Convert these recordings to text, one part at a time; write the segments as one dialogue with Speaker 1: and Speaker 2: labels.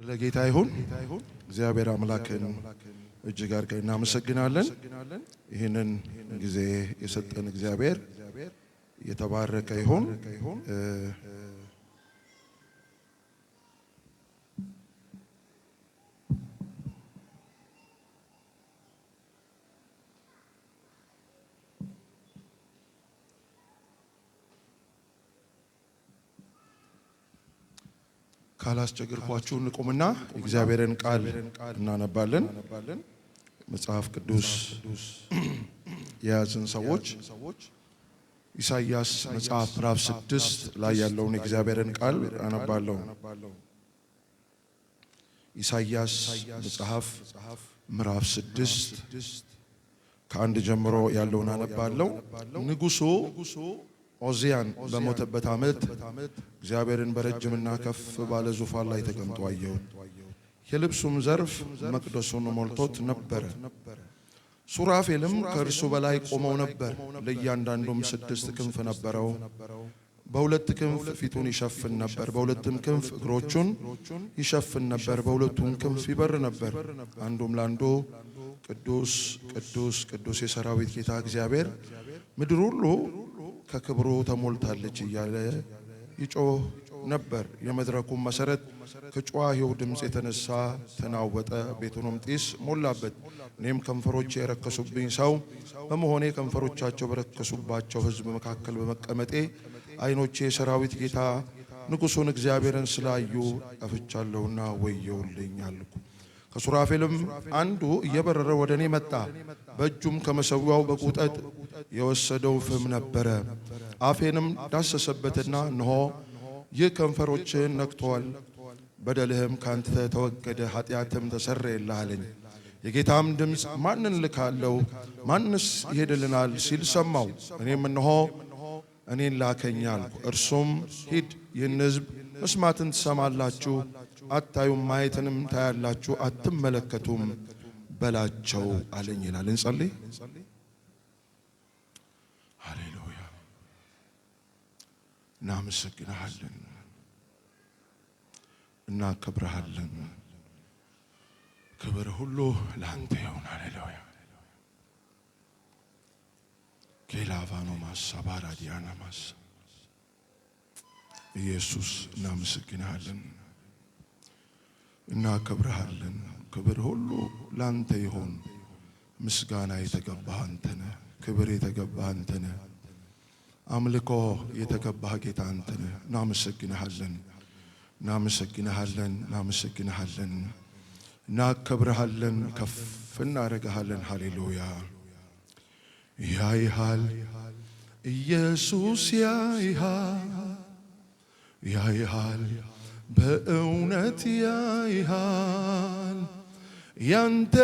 Speaker 1: ለጌታ ይሁን እግዚአብሔር አምላክን እጅግ አድርገን እናመሰግናለን። ይህንን ጊዜ የሰጠን እግዚአብሔር የተባረከ ይሁን። ካላስቸግርኳችሁ እንቆምና እግዚአብሔርን ቃል እናነባለን። መጽሐፍ ቅዱስ የያዝን ሰዎች ኢሳይያስ መጽሐፍ ምዕራፍ 6 ላይ ያለውን እግዚአብሔርን ቃል አነባለሁ። ኢሳይያስ መጽሐፍ ምዕራፍ 6 ከአንድ ጀምሮ ያለውን አነባለሁ። ንጉሡ ኦዚያን በሞተበት ዓመት እግዚአብሔርን በረጅምና ከፍ ባለ ዙፋን ላይ ተቀምጦ አየሁ። የልብሱም ዘርፍ መቅደሱን ሞልቶት ነበረ። ሱራፌልም ከእርሱ በላይ ቆመው ነበር። ለእያንዳንዱም 6 ክንፍ ነበረው። በሁለት ክንፍ ፊቱን ይሸፍን ነበር፣ በሁለትም ክንፍ እግሮቹን ይሸፍን ነበር፣ በሁለቱም ክንፍ ይበር ነበር። አንዱም ለአንዱ ቅዱስ ቅዱስ ቅዱስ የሰራዊት ጌታ እግዚአብሔር ምድር ሁሉ ከክብሩ ተሞልታለች እያለ ይጮህ ነበር። የመድረኩም መሰረት ከጩዋሄው ድምፅ የተነሳ ተናወጠ፣ ቤቱንም ጢስ ሞላበት። እኔም ከንፈሮቼ የረከሱብኝ ሰው በመሆኔ ከንፈሮቻቸው በረከሱባቸው ሕዝብ መካከል በመቀመጤ ዓይኖቼ የሰራዊት ጌታ ንጉሡን እግዚአብሔርን ስላዩ ጠፍቻለሁና ወየውልኝ አልኩ። ከሱራፌልም አንዱ እየበረረ ወደ እኔ መጣ። በእጁም ከመሠዊያው በቁጠት የወሰደው ፍም ነበረ። አፌንም ዳሰሰበትና እነሆ ይህ ከንፈሮችን ነክቶአል፣ በደልህም ካንተ ተወገደ፣ ኃጢአትም ተሰረየልህ አለኝ። የጌታም ድምፅ ማንን ልካለሁ? ማንስ ይሄድልናል? ሲል ሰማው። እኔም እነሆ እኔን ላከኝ አልኩ። እርሱም ሂድ፣ ይህን ሕዝብ መስማትን ትሰማላችሁ፣ አታዩም፣ ማየትንም ታያላችሁ፣ አትመለከቱም በላቸው አለኝ ይላል። እንጸልይ። ሃሌሉያ። እናመሰግንሃለን፣ እናከብረሃለን። ክብር ሁሉ ለአንተ ይሁን። ሃሌሉያ። ኬላቫኖ ማሳባራ ዲያና ማስ ኢየሱስ እናመሰግንሃለን፣ እናከብረሃለን። ክብር ሁሉ ላንተ ይሁን። ምስጋና የተገባህ አንተ ነህ። ክብር የተገባህ አንተ ነህ። አምልኮ የተገባህ ጌታ አንተ ነህ። እናመሰግንሃለን፣ እናመሰግንሃለን፣ እናመሰግንሃለን፣ እናከብረሃለን፣ ከፍ እናደርግሃለን። ሃሌሉያ። ያይሃል ኢየሱስ ያይሃል፣ ያይሃል በእውነት ያይሃል። ያንተ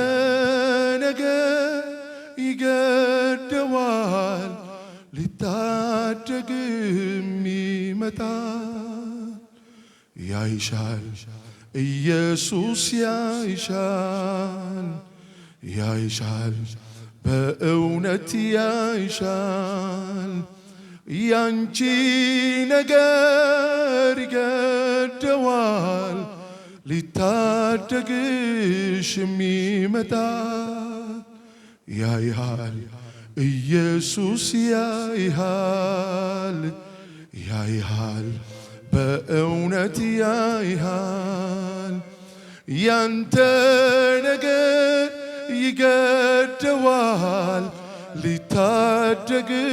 Speaker 1: ነገር ይገደዋል፣ ሊታደግም ይመጣል። ያይሻል ኢየሱስ ያይሻል፣ ያይሻል በእውነት ያይሻል። ያንቺ ነገር ይገደዋል፣ ሊታደግሽም ይመጣል። ያይሃል ኢየሱስ ያይሃል፣ ያይሃል በእውነት ያይሃል። ያንተ ነገር ይገደዋል፣ ሊታደግም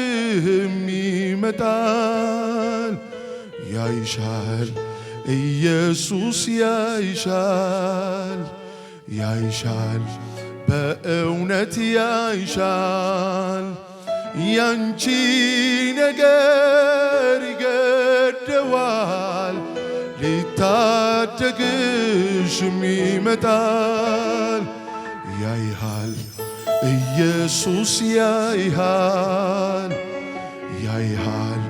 Speaker 1: ይመጣል። ያይሻል ኢየሱስ ያይሻል፣ ያይሻል በእውነት ያይሻል። ያንቺ ነገር ይገደዋል፣ ሊታደግሽም ይመጣል። ያይሃል ኢየሱስ ያይሃል፣ ያይሃል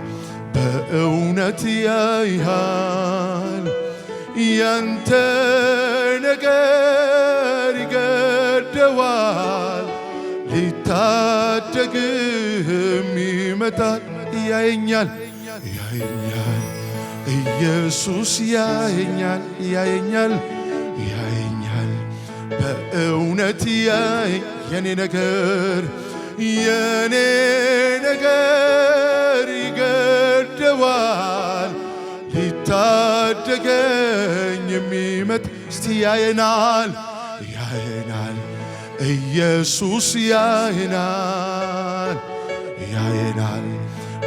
Speaker 1: በእውነት ያይሃል። ያንተ ነገር ይገደዋል፣ ሊታደግም ይመጣል። ያየኛል ያየኛል ኢየሱስ ያየኛል ያየኛል ያየኛል በእውነት የኔ ነገር ይገደዋል ሊታደገኝ የሚመጣ እስቲ ያየናል ኢየሱስ ያየናል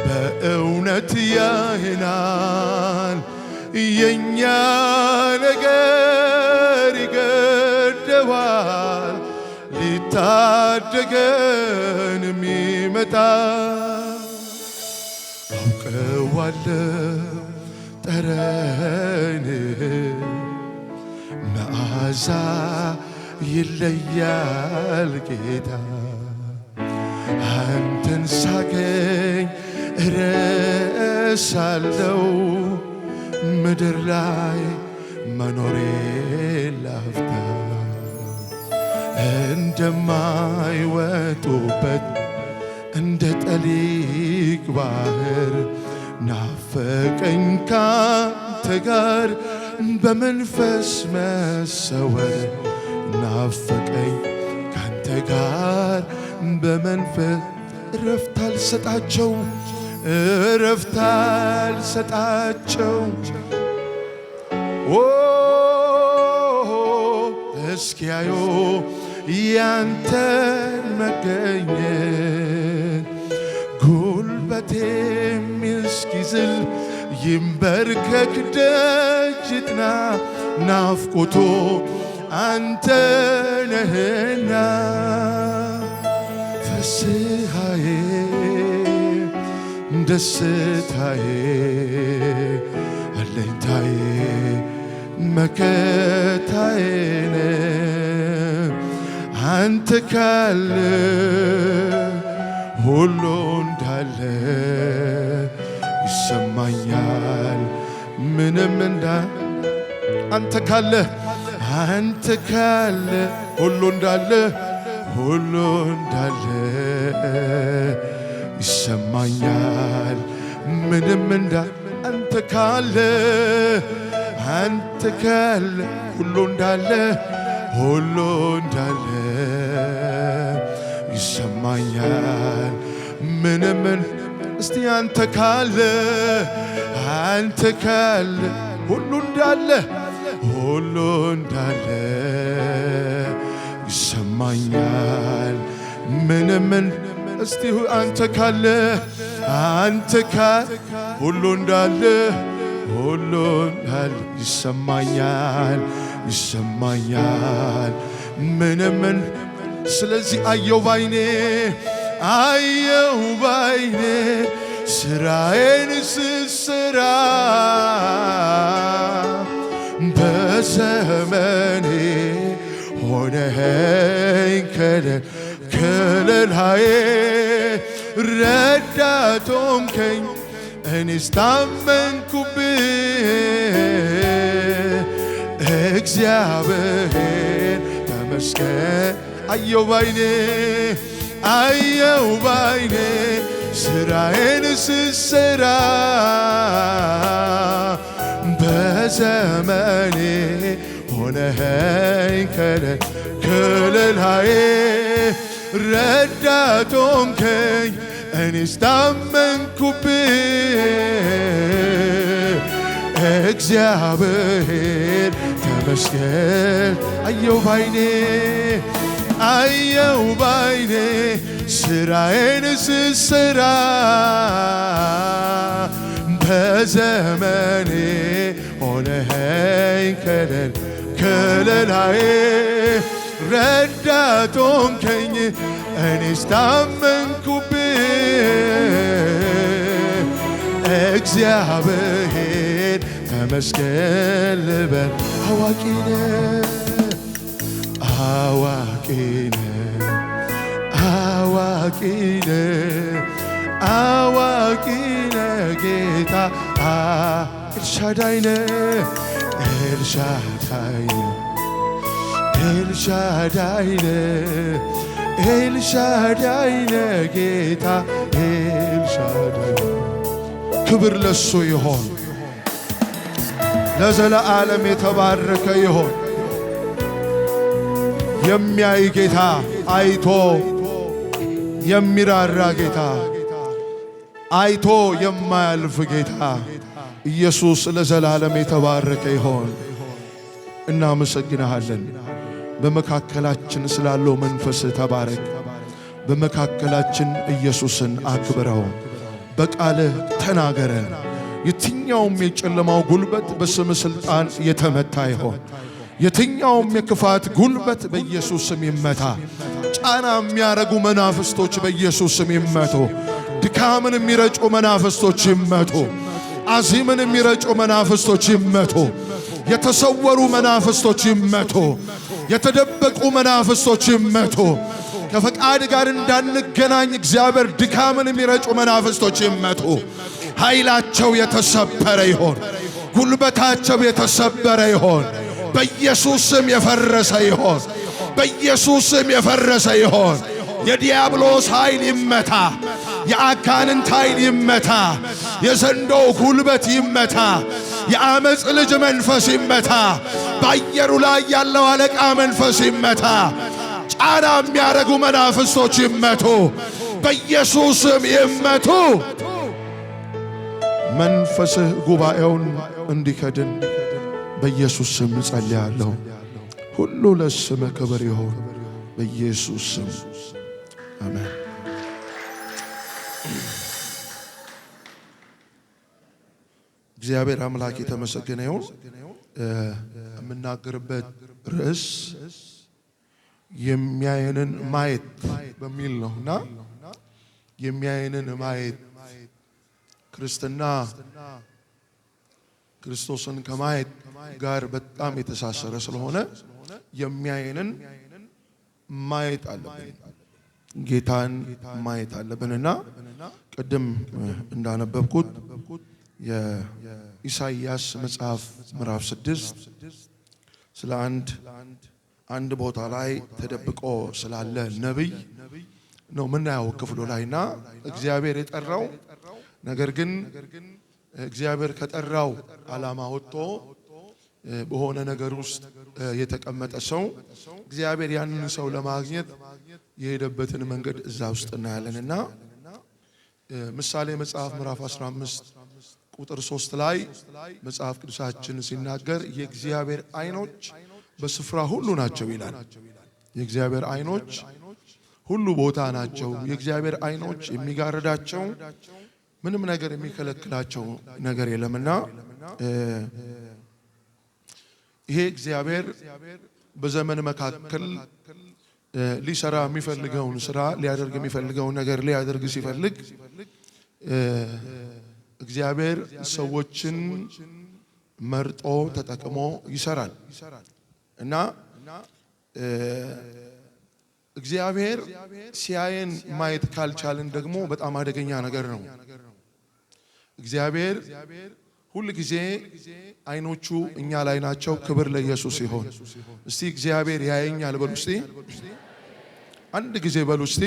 Speaker 1: በእውነት ያየናል የኛ ነገር ይገደዋል ሊታደገን የሚመጣ አውቀዋለሁ ጠረን መዓዛ ይለያል ጌታ አንተን ሳገኝ እረሳለሁ ምድር ላይ መኖሬ ላፍታ እንደማይወጡበት እንደ ጠሊቅ ባህር ናፈቀኝ ካንተ ጋር በመንፈስ መሰወር ናፈቀኝ ካንተ ጋር በመንፈስ እረፍት አልሰጣቸው እስኪያዩ ያንተን መገኘት ጉልበቴም እስኪዝል ይንበርከክ ደጅትና ናፍቆቱ አንተ ነህና ፍስሐዬ ደስታዬ አለኝታዬ መከታዬ አንተ ካለ ሁሉ እንዳለ ይሰማኛል ምንም አንተ ካለ ሁሉ እንዳለ ይሰማኛል ምንም አንተ ካለ ሁሉ እንዳለ ይሰማኛል ምንም እስቲ አንተ ካለ ሁሉ እንዳለ ይሰማኛል ምንም እስቲ አንተ ካለ ሁሉ እንዳለ ይሰማኛል ምንም ስለዚህ አየው ባይኔ ስራዬን ስሰራ በዘመኔ ሆነኸኝ ከለላዬ ረዳት ሆንከኝ እኔስ ታመንኩብህ እግዚአብሔር ተመስገን አየው ባይኔ ስራዬን ስሰራ በዘመኔ ሆነኸኝ ከለላዬ ረዳት ሆንከኝ እኔስ ታመንኩብህ እግዚአብሔር ተመስገን አየው ባይኔ ስራዬን ስሰራ በዘመኔ ሆነኸኝ ከለላዬ ረዳት ሆንከኝ እኔስ ታመንኩብህ እግዚአብሔር ተመስገን ልበል አዋቂ ነህ ጌታ ኤልሻዳይ ነህ ጌታ ኤልሻዳይ ክብር ለሱ ይሆን ለዘለዓለም የተባረከ ይሆን የሚያይ ጌታ፣ አይቶ የሚራራ ጌታ፣ አይቶ የማያልፍ ጌታ ኢየሱስ ለዘላለም የተባረከ ይሆን። እናመሰግንሃለን። በመካከላችን ስላለው መንፈስ ተባረክ። በመካከላችን ኢየሱስን አክብረው። በቃልህ ተናገረ። የትኛውም የጨለማው ጉልበት በስም ስልጣን የተመታ ይሆን። የትኛውም የክፋት ጉልበት በኢየሱስ ስም ይመታ። ጫና የሚያረጉ መናፍስቶች በኢየሱስ ስም ይመቱ። ድካምን የሚረጩ መናፍስቶች ይመቱ። አዚምን የሚረጩ መናፍስቶች ይመቱ። የተሰወሩ መናፍስቶች ይመቱ። የተደበቁ መናፍስቶች ይመቱ። ከፈቃድ ጋር እንዳንገናኝ እግዚአብሔር ድካምን የሚረጩ መናፍስቶች ይመቱ። ኃይላቸው የተሰበረ ይሆን። ጉልበታቸው የተሰበረ ይሆን። በኢየሱስ ስም የፈረሰ ይሆን። በኢየሱስ ስም የፈረሰ ይሆን። የዲያብሎስ ኃይል ይመታ። የአጋንንት ኃይል ይመታ። የዘንዶው ጉልበት ይመታ። የአመፅ ልጅ መንፈስ ይመታ። በአየሩ ላይ ያለው አለቃ መንፈስ ይመታ። ጫና የሚያረጉ መናፍስቶች ይመቱ። በኢየሱስ ስም ይመቱ። መንፈስህ ጉባኤውን እንዲከድን በኢየሱስ ስም ጸልያለሁ። ሁሉ ለስምህ ክብር ይሁን በኢየሱስ ስም አሜን። እግዚአብሔር አምላክ የተመሰገነ ይሁን። የምናገርበት ርዕስ የሚያየንን ማየት በሚል ነውና የሚያየንን ማየት ክርስትና ክርስቶስን ከማየት ጋር በጣም የተሳሰረ ስለሆነ የሚያየንን ማየት አለብን። ጌታን ማየት አለብንና ቅድም እንዳነበብኩት የኢሳይያስ መጽሐፍ ምዕራፍ 6 ስለ አንድ ቦታ ላይ ተደብቆ ስላለ ነብይ ነው ምናየው ክፍሉ ላይና እግዚአብሔር የጠራው ነገር ግን እግዚአብሔር ከጠራው ዓላማ ወጥቶ በሆነ ነገር ውስጥ የተቀመጠ ሰው እግዚአብሔር ያንን ሰው ለማግኘት የሄደበትን መንገድ እዛ ውስጥ እናያለንና ምሳሌ መጽሐፍ ምዕራፍ 15 ቁጥር 3 ላይ መጽሐፍ ቅዱሳችን ሲናገር የእግዚአብሔር አይኖች በስፍራ ሁሉ ናቸው ይላል። የእግዚአብሔር አይኖች ሁሉ ቦታ ናቸው። የእግዚአብሔር አይኖች የሚጋርዳቸው ምንም ነገር የሚከለክላቸው ነገር የለምና ይሄ እግዚአብሔር በዘመን መካከል ሊሰራ የሚፈልገውን ስራ ሊያደርግ የሚፈልገውን ነገር ሊያደርግ ሲፈልግ እግዚአብሔር ሰዎችን መርጦ ተጠቅሞ ይሰራል እና እግዚአብሔር ሲያየን ማየት ካልቻልን ደግሞ በጣም አደገኛ ነገር ነው። እግዚአብሔር ሁሉ ጊዜ አይኖቹ እኛ ላይ ናቸው። ክብር ለኢየሱስ ይሁን። እስቲ እግዚአብሔር ያየኛል በሉ እስቲ አንድ ጊዜ በሉ እስቲ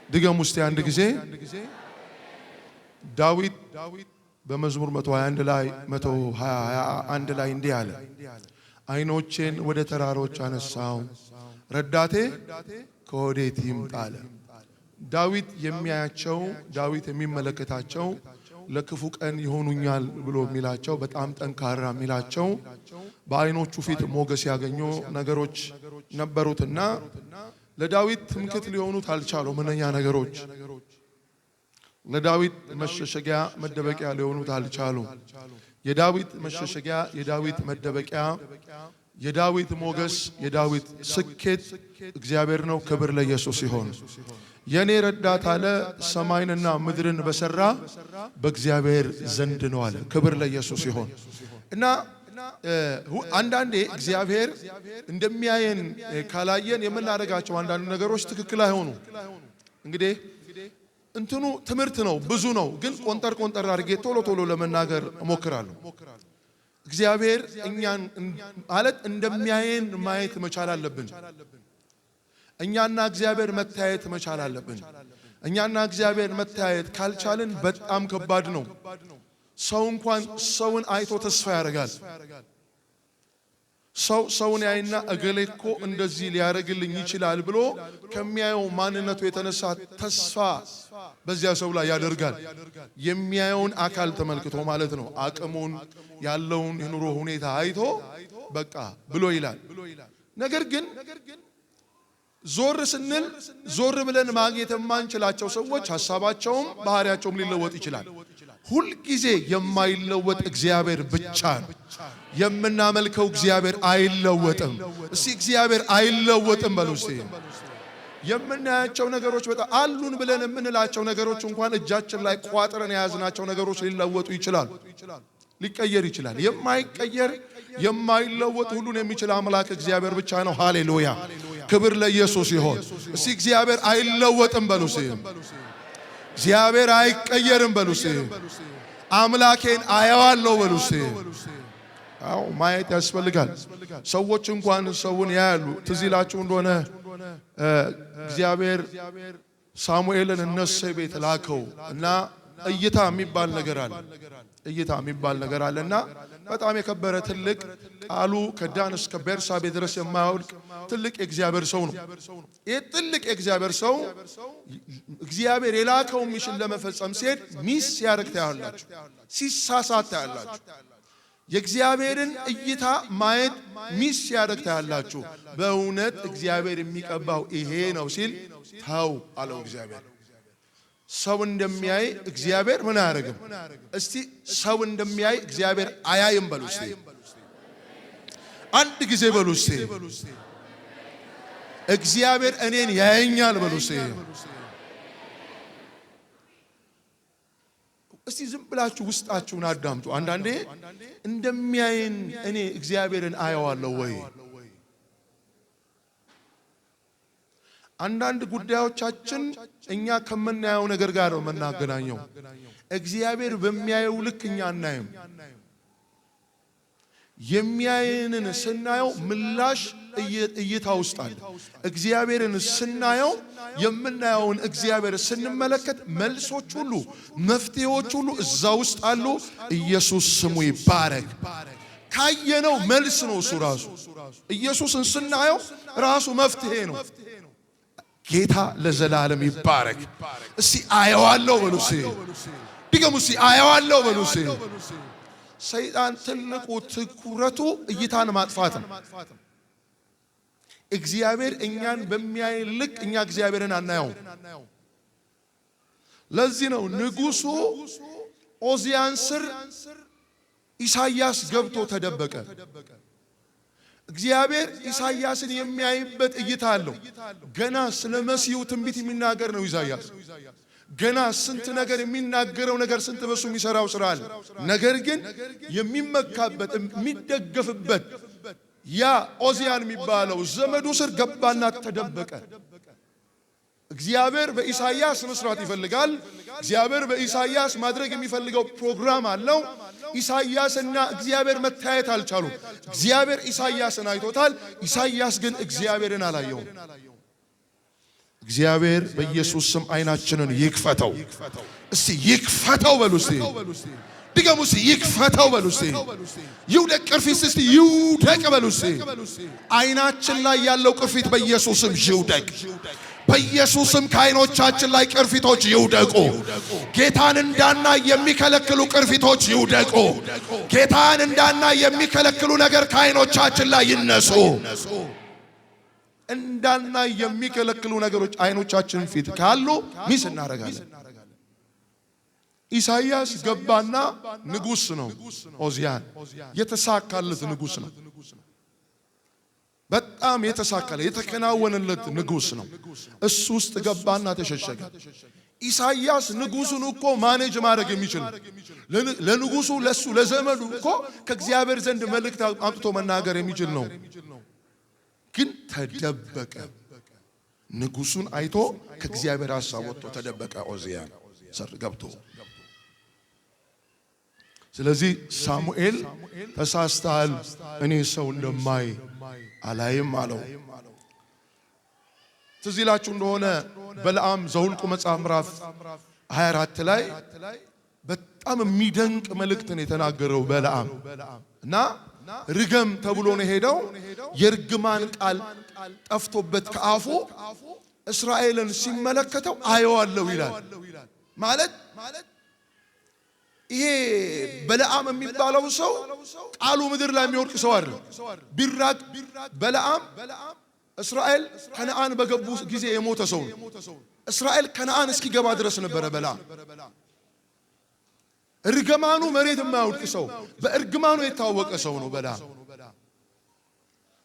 Speaker 1: ድገሙ እስቲ አንድ ጊዜ። ዳዊት በመዝሙር 121 ላይ እንዲህ አለ፣ አይኖቼን ወደ ተራሮች አነሳው፣ ረዳቴ ከወዴት ይምጣ አለ። ዳዊት የሚያያቸው ዳዊት የሚመለከታቸው ለክፉ ቀን ይሆኑኛል ብሎ የሚላቸው በጣም ጠንካራ የሚላቸው በአይኖቹ ፊት ሞገስ ያገኙ ነገሮች ነበሩትና ለዳዊት ትምክህት ሊሆኑት አልቻሉም። እነኛ ነገሮች ለዳዊት መሸሸጊያ መደበቂያ ሊሆኑት አልቻሉም። የዳዊት መሸሸጊያ፣ የዳዊት መደበቂያ፣ የዳዊት ሞገስ፣ የዳዊት ስኬት እግዚአብሔር ነው። ክብር ለኢየሱስ ይሁን። የኔ ረዳት አለ ሰማይንና ምድርን በሰራ በእግዚአብሔር ዘንድ ነው አለ። ክብር ለኢየሱስ ይሁን። እና አንዳንዴ እግዚአብሔር እንደሚያየን ካላየን የምናደርጋቸው አንዳንድ ነገሮች ትክክል አይሆኑ። እንግዲህ እንትኑ ትምህርት ነው፣ ብዙ ነው። ግን ቆንጠር አድርጌ ቶሎ ለመናገር እሞክራለሁ። እግዚአብሔር እኛን ማለት እንደሚያየን ማየት መቻል አለብን። እኛና እግዚአብሔር መታየት መቻል አለብን። እኛና እግዚአብሔር መታየት ካልቻልን በጣም ከባድ ነው። ሰው እንኳን ሰውን አይቶ ተስፋ ያደርጋል። ሰውን ያይና እገሌኮ እንደዚህ ሊያረግልኝ ይችላል ብሎ ከሚያየው ማንነቱ የተነሳ ተስፋ በዚያ ሰው ላይ ያደርጋል። የሚያየውን አካል ተመልክቶ ማለት ነው። አቅሙን ያለውን የኑሮ ሁኔታ አይቶ በቃ ብሎ ይላል። ነገር ግን ዞር ስንል ዞር ብለን ማግኘት የማንችላቸው ሰዎች ሐሳባቸውም ባህሪያቸውም ሊለወጥ ይችላል። ሁል ጊዜ የማይለወጥ እግዚአብሔር ብቻ ነው የምናመልከው። እግዚአብሔር አይለወጥም። እስቲ እግዚአብሔር አይለወጥም በሉ እስቲ። የምናያቸው ነገሮች በጣም አሉን ብለን የምንላቸው ነገሮች እንኳን እጃችን ላይ ቋጥረን የያዝናቸው ነገሮች ሊለወጡ ይችላል፣ ሊቀየር ይችላል። የማይቀየር የማይለወጥ ሁሉን የሚችል አምላክ እግዚአብሔር ብቻ ነው። ሃሌሉያ! ክብር ለኢየሱስ ይሁን። እስቲ እግዚአብሔር አይለወጥም በሉ እስቲ። እግዚአብሔር አይቀየርም በሉ እስቲ። አምላኬን አየዋለሁ በሉ እስቲ። አዎ ማየት ያስፈልጋል። ሰዎች እንኳን ሰውን ያያሉ። ትዝ ይላችሁ እንደሆነ እግዚአብሔር ሳሙኤልን እነሴ ቤት ላከው እና እይታ የሚባል ነገር አለ። እይታ የሚባል ነገር አለና በጣም የከበረ ትልቅ ቃሉ ከዳን እስከ ቤርሳቤ ድረስ የማያውቅ ትልቅ የእግዚአብሔር ሰው ነው። ይህ ትልቅ የእግዚአብሔር ሰው እግዚአብሔር የላከው ሚሽን ለመፈጸም ሲሄድ ሚስ ሲያደርግ ታያላችሁ፣ ሲሳሳት ታያላችሁ። የእግዚአብሔርን እይታ ማየት ሚስ ሲያደርግ ታያላችሁ። በእውነት እግዚአብሔር የሚቀባው ይሄ ነው ሲል ተው አለው እግዚአብሔር። ሰው እንደሚያይ እግዚአብሔር ምን አያደርግም? እስቲ ሰው እንደሚያይ እግዚአብሔር አያይም በሉ እስቲ። አንድ ጊዜ በሉ እስቲ። እግዚአብሔር እኔን ያየኛል በሉ እስቲ። እስቲ ዝም ብላችሁ ውስጣችሁን አዳምጡ። አንዳንዴ እንደሚያይን እኔ እግዚአብሔርን አየዋለሁ ወይ? አንዳንድ ጉዳዮቻችን እኛ ከምናየው ነገር ጋር ነው የምናገናኘው። እግዚአብሔር በሚያየው ልክ እኛ አናየም። የሚያየንን ስናየው ምላሽ እይታ ውስጥ አለ። እግዚአብሔርን ስናየው የምናየውን እግዚአብሔር ስንመለከት መልሶች ሁሉ መፍትሄዎች ሁሉ እዛ ውስጥ አሉ። ኢየሱስ ስሙ ይባረክ። ካየነው መልስ ነው እሱ ራሱ። ኢየሱስን ስናየው ራሱ መፍትሄ ነው። ጌታ ለዘላለም ይባረክ። እስቲ አየዋለሁ በሉ እስቲ። ድገሙ እስቲ አየዋለሁ በሉ እስቲ። ሰይጣን ትልቁ ትኩረቱ እይታን ማጥፋት ነው። እግዚአብሔር እኛን በሚያይ ልክ እኛ እግዚአብሔርን አናየው። ለዚህ ነው ንጉሡ ኦዚያን ስር ኢሳይያስ ገብቶ ተደበቀ። እግዚአብሔር ኢሳይያስን የሚያይበት እይታ አለው። ገና ስለ መሲሁ ትንቢት የሚናገር ነው ኢሳይያስ። ገና ስንት ነገር የሚናገረው ነገር ስንት በሱ የሚሰራው ስራ አለ። ነገር ግን የሚመካበት የሚደገፍበት ያ ኦዚያን የሚባለው ዘመዱ ስር ገባና ተደበቀ። እግዚአብሔር በኢሳይያስ መስራት ይፈልጋል። እግዚአብሔር በኢሳይያስ ማድረግ የሚፈልገው ፕሮግራም አለው። ኢሳይያስና እግዚአብሔር መታየት አልቻሉም። እግዚአብሔር ኢሳይያስን አይቶታል። ኢሳይያስ ግን እግዚአብሔርን አላየውም። እግዚአብሔር በኢየሱስ ስም አይናችንን ይክፈተው። እስቲ ይክፈተው በሉ እስቲ። ድገሙ እስቲ ይክፈተው በሉ እስቲ። ይውደቅ ቅርፊት እስቲ ይውደቅ በሉ እስቲ። አይናችን ላይ ያለው ቅርፊት በኢየሱስ ስም ይውደቅ። በኢየሱስ ስም ከዓይኖቻችን ላይ ቅርፊቶች ይውደቁ። ጌታን እንዳናይ የሚከለክሉ ቅርፊቶች ይውደቁ። ጌታን እንዳናይ የሚከለክሉ ነገር ከዓይኖቻችን ላይ ይነሱ። እንዳናይ የሚከለክሉ ነገሮች ዓይኖቻችን ፊት ካሉ ሚስ እናደርጋለን። ኢሳይያስ ገባና ንጉሥ ነው ኦዚያን፣ የተሳካለት ንጉሥ ነው። በጣም የተሳካለ የተከናወነለት ንጉሥ ነው። እሱ ውስጥ ገባና ተሸሸገ። ኢሳይያስ ንጉሡን እኮ ማኔጅ ማድረግ የሚችል ለንጉሡ ለሱ ለዘመዱ እኮ ከእግዚአብሔር ዘንድ መልእክት አምጥቶ መናገር የሚችል ነው። ግን ተደበቀ። ንጉሡን አይቶ ከእግዚአብሔር ሐሳብ ወጥቶ ተደበቀ። ኦዚያን ሰር ገብቶ ስለዚህ ሳሙኤል ተሳስተሃል፣ እኔ ሰው እንደማይ አላይም አለው። ትዝ ይላችሁ እንደሆነ በለዓም ዘኍልቍ መጽሐፍ ምዕራፍ 24 ላይ በጣም የሚደንቅ መልእክትን የተናገረው በለዓም እና ርገም ተብሎ ነው ሄደው የርግማን ቃል ጠፍቶበት ከአፉ እስራኤልን ሲመለከተው አየዋለሁ ይላል። ማለት ይሄ በለዓም የሚባለው ሰው ቃሉ ምድር ላይ የሚወድቅ ሰው አይደለም። ቢራቅ በለዓም እስራኤል ከነዓን በገቡ ጊዜ የሞተ ሰው ነው። እስራኤል ከነዓን እስኪገባ ድረስ ነበረ በለዓም። እርግማኑ መሬት የማያወድቅ ሰው፣ በእርግማኑ የታወቀ ሰው ነው በለዓም።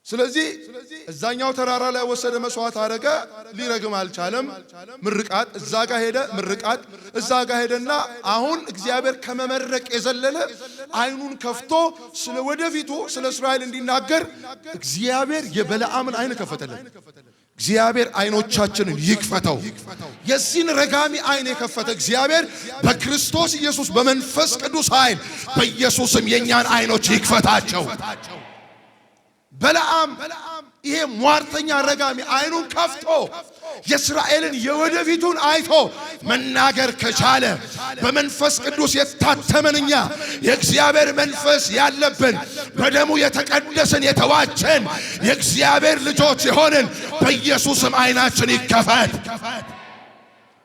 Speaker 1: ስለዚህ እዛኛው ተራራ ላይ ወሰደ፣ መስዋዕት አረገ፣ ሊረግም አልቻለም። ምርቃት እዛ ጋር ሄደ፣ ምርቃት እዛ ጋር ሄደና አሁን እግዚአብሔር ከመመረቅ የዘለለ አይኑን ከፍቶ ስለ ወደፊቱ ስለ እስራኤል እንዲናገር እግዚአብሔር የበለዓምን አይን ከፈተለት። እግዚአብሔር አይኖቻችንን ይክፈተው። የዚህን ረጋሚ አይን የከፈተ እግዚአብሔር በክርስቶስ ኢየሱስ በመንፈስ ቅዱስ ኃይል በኢየሱስም የኛን አይኖች ይክፈታቸው። በለዓም ይሄ ሟርተኛ ረጋሚ አይኑን ከፍቶ የእስራኤልን የወደፊቱን አይቶ መናገር ከቻለ በመንፈስ ቅዱስ የታተመንኛ የእግዚአብሔር መንፈስ ያለብን በደሙ የተቀደስን የተዋጀን የእግዚአብሔር ልጆች የሆንን በኢየሱስም አይናችን ይከፈት።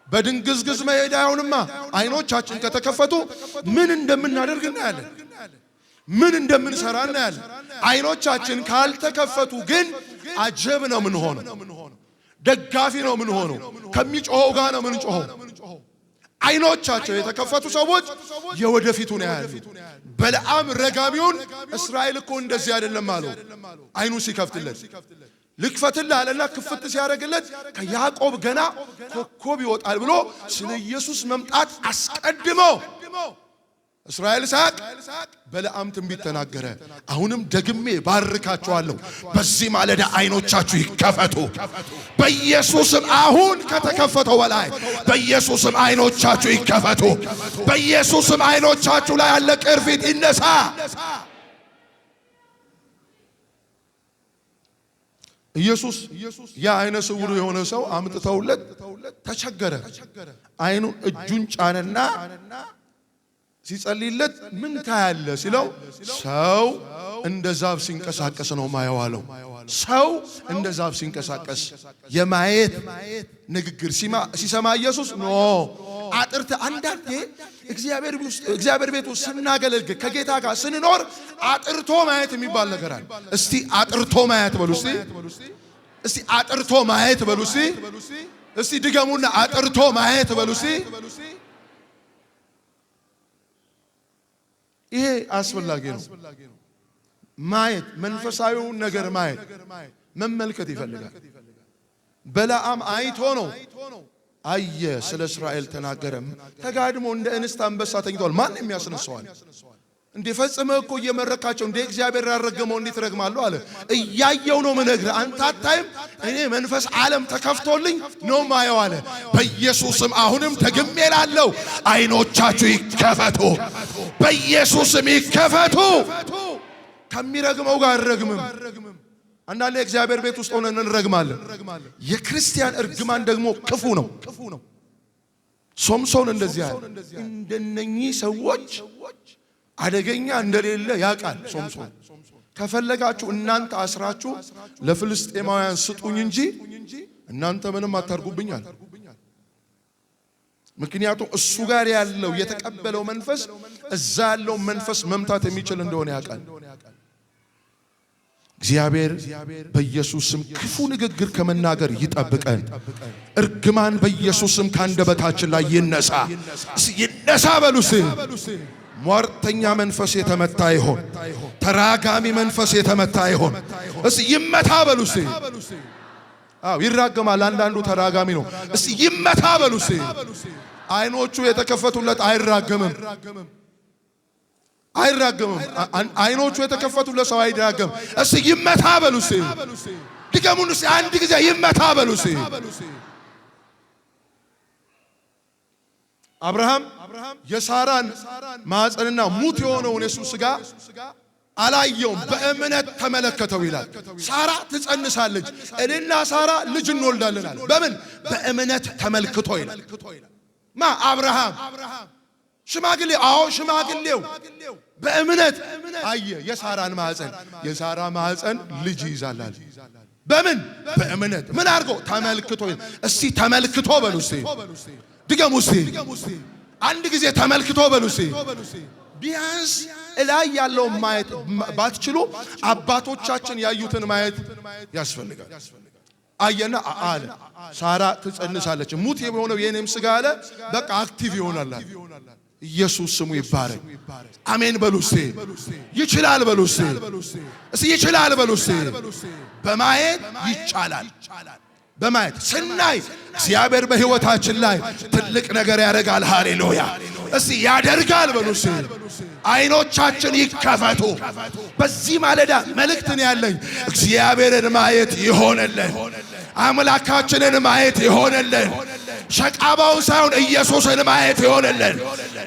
Speaker 1: በድንግዝግዝ መሄድ አይሆንማ። አይኖቻችን ከተከፈቱ ምን እንደምናደርግ እናያለን። ምን እንደምንሰራ እናያለን። አይኖቻችን ካልተከፈቱ ግን አጀብ ነው ምን ሆኖ ደጋፊ ነው ምን ሆኖ ከሚጮኸው ጋር ነው ምን ጮኸው። አይኖቻቸው የተከፈቱ ሰዎች የወደፊቱን ያያሉ። በለዓም ረጋሚውን እስራኤል እኮ እንደዚህ አይደለም አለው። አይኑ ሲከፍትለት ልክፈትልህ አለና ክፍት ሲያደርግለት ከያዕቆብ ገና ኮከብ ይወጣል ብሎ ስለ ኢየሱስ መምጣት አስቀድሞ እስራኤል ሳቅ በለዓም ትንቢት ተናገረ። አሁንም ደግሜ ባርካቸዋለሁ። በዚህ ማለዳ አይኖቻችሁ ይከፈቱ በኢየሱስም። አሁን ከተከፈተው በላይ በኢየሱስም አይኖቻችሁ ይከፈቱ። በኢየሱስም አይኖቻችሁ ላይ ያለ ቅርፊት ይነሳ። ኢየሱስ ያ አይነ ስውር የሆነ ሰው አምጥተውለት ተቸገረ። አይኑ እጁን ጫነና ሲጸልይለት ምን ታያለ ሲለው ሰው እንደ ዛፍ ሲንቀሳቀስ ነው ማየዋለው። ሰው እንደ ዛፍ ሲንቀሳቀስ የማየት ንግግር ሲሰማ ኢየሱስ ኖ አጥርተ አንዳንዴ እግዚአብሔር ቤት ውስጥ ስናገለግል ከጌታ ጋር ስንኖር አጥርቶ ማየት የሚባል ነገር አለ። እስቲ አጥርቶ ማየት በሉ እስቲ አጥርቶ ማየት በሉ እስቲ ድገሙና አጥርቶ ማየት በሉ ይሄ አስፈላጊ ነው። ማየት መንፈሳዊውን ነገር ማየት መመልከት ይፈልጋል። በለዓም አይቶ ነው አየ፣ ስለ እስራኤል ተናገረም። ተጋድሞ እንደ እንስት አንበሳ ተኝቷል። ማን የሚያስነሳዋል? እንዴ ፈጽመ እኮ እየመረካቸው እንዴ እግዚአብሔር ያረገመው እንዴት ረግማለሁ አለ። እያየው ነው ምነግር አንተ አታይም? እኔ መንፈስ ዓለም ተከፍቶልኝ ነው ማየው አለ። በኢየሱስም አሁንም ደግሜ እላለሁ አይኖቻችሁ ይከፈቱ፣ በኢየሱስም ይከፈቱ። ከሚረግመው ጋር ረግምም አንዳንዴ እግዚአብሔር ቤት ውስጥ ሆነን እንረግማለን። የክርስቲያን እርግማን ደግሞ ክፉ ነው። ሶምሶን እንደዚህ ያለ እንደነኚህ ሰዎች አደገኛ እንደሌለ ያውቃል ሶምሶን። ከፈለጋችሁ እናንተ አስራችሁ ለፍልስጤማውያን ስጡኝ እንጂ እናንተ ምንም አታርጉብኛል። ምክንያቱም እሱ ጋር ያለው የተቀበለው መንፈስ እዛ ያለው መንፈስ መምታት የሚችል እንደሆነ ያውቃል። እግዚአብሔር በኢየሱስም ክፉ ንግግር ከመናገር ይጠብቀን። እርግማን በኢየሱስም ካንደበታችን ላይ ይነሳ በሉስ። ሟርተኛ መንፈስ የተመታ ይሆን፣ ተራጋሚ መንፈስ የተመታ ይሆን። ይመታ በሉስ። ይራገማል። አንዳንዱ ተራጋሚ ነው። ይመታ በሉስ። አይኖቹ የተከፈቱለት አይራገምም። አይኖቹ የተከፈቱለት ሰው አይራገም። ይመታ በሉስ። ድገሙን አንድ ጊዜ ይመታ በሉስ። አብርሃም የሳራን ማዕፀንና ሙት የሆነውን የሱስ ሥጋ አላየውም፣ በእምነት ተመለከተው ይላል። ሳራ ትጸንሳለች፣ እኔና ሳራ ልጅ እንወልዳለን አለ። በምን? በእምነት ተመልክቶ ይላል። አብርሃም ሽማግሌ? አዎ ሽማግሌው በእምነት አየ የሳራን ማህፀን የሳራ ማህፀን ልጅ ይዛላል በምን በእምነት ምን አርጎ ተመልክቶ እስቲ ተመልክቶ በሉ እስቲ ድገሙ እስቲ አንድ ጊዜ ተመልክቶ በሉ እስቲ ቢያንስ ላይ ያለው ማየት ባትችሉ አባቶቻችን ያዩትን ማየት ያስፈልጋል አየና አለ ሳራ ትጸንሳለች ሙት የሆነው የኔም ስጋ አለ በቃ አክቲቭ ይሆናል ኢየሱስ ስሙ ይባረክ አሜን በሉ እስቲ ይችላል በሉ እስቲ እስቲ ይችላል በሉ እስቲ በማየት ይቻላል በማየት ስናይ እግዚአብሔር በሕይወታችን ላይ ትልቅ ነገር ያደርጋል ሃሌሉያ እስቲ ያደርጋል በሉ እስቲ አይኖቻችን ይከፈቱ በዚህ ማለዳ መልእክትን ያለኝ እግዚአብሔርን ማየት ይሆነልን አምላካችንን ማየት ይሆነልን ሸቃባውን ሳይሆን ኢየሱስን ማየት ይሆነልን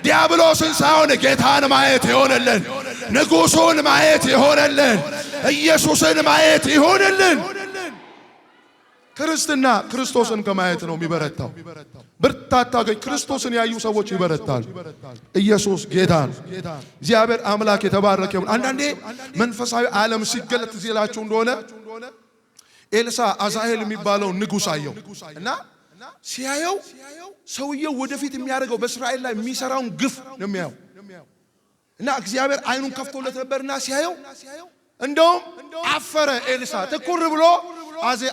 Speaker 1: ዲያብሎስን ሳይሆን ጌታን ማየት ይሆነልን ንጉሡን ማየት ይሆነልን ኢየሱስን ማየት ይሆነልን ክርስትና ክርስቶስን ከማየት ነው የሚበረታው ብርታት ታገኝ ክርስቶስን ያዩ ሰዎች ይበረታል ኢየሱስ ጌታ ነው እግዚአብሔር አምላክ የተባረከ ይሁን አንዳንዴ መንፈሳዊ ዓለም ሲገለጥ ሲላችሁ እንደሆነ ኤልሳ አዛሄል የሚባለው ንጉሥ አየው እና ሲያየው ሰውየው ወደፊት የሚያደርገው በእስራኤል ላይ የሚሰራውን ግፍ ነው የሚያየው እና እግዚአብሔር አይኑን ከፍቶለት ነበርና ሲያየው እንደውም አፈረ ኤልሳ ትኩር ብሎ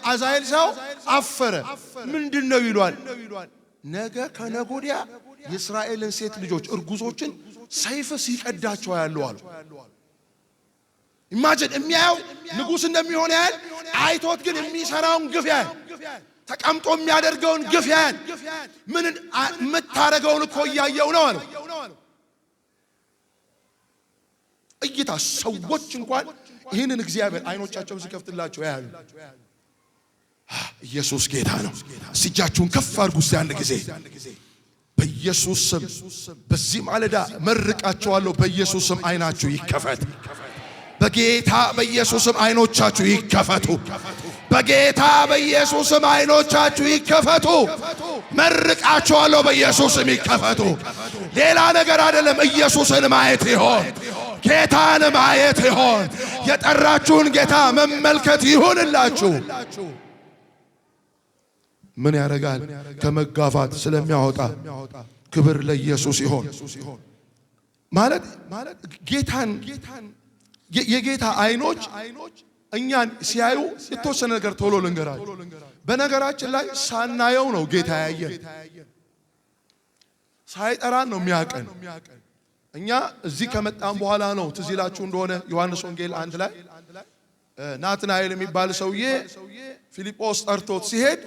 Speaker 1: አዛሄል ሰው አፈረ ምንድነው ይሏል ነገ ከነጎዲያ የእስራኤልን ሴት ልጆች እርጉዞችን ሰይፍ ሲቀዳቸው ያለው አሉ ኢማጂን የሚያየው ንጉሥ እንደሚሆን ያህል አይቶት ግን የሚሰራውን ግፍ ያህል ተቀምጦ የሚያደርገውን ግፍ ያህል ምን የምታረገውን እኮ እያየው ነው አለ እይታ ሰዎች እንኳን ይህንን እግዚአብሔር አይኖቻቸውን ሲከፍትላቸው ያያሉ ኢየሱስ ጌታ ነው እጃችሁን ከፍ አድርጉ እስቲ አንድ ጊዜ በኢየሱስ ስም በዚህ ማለዳ መርቃቸዋለሁ በኢየሱስ ስም አይናችሁ ይከፈት በጌታ በኢየሱስ ስም አይኖቻችሁ ይከፈቱ በጌታ በኢየሱስ ስም አይኖቻችሁ ይከፈቱ መርቃቸዋለሁ በኢየሱስ ስም ይከፈቱ ሌላ ነገር አይደለም ኢየሱስን ማየት ይሆን ጌታን ማየት ይሆን የጠራችሁን ጌታ መመልከት ይሁንላችሁ ምን ያረጋል ከመጋፋት ስለሚያወጣ ክብር ለኢየሱስ ይሆን ማለት ጌታን የጌታ አይኖች እኛን ሲያዩ የተወሰነ ነገር ቶሎ ልንገራችሁ በነገራችን ላይ ሳናየው ነው ጌታ ያየን ሳይጠራን ነው የሚያቀን እኛ እዚህ ከመጣን በኋላ ነው ትዝ ይላችሁ እንደሆነ ዮሐንስ ወንጌል 1 ላይ ናትናኤል የሚባል ሰውዬ ፊልጶስ ጠርቶት ሲሄድ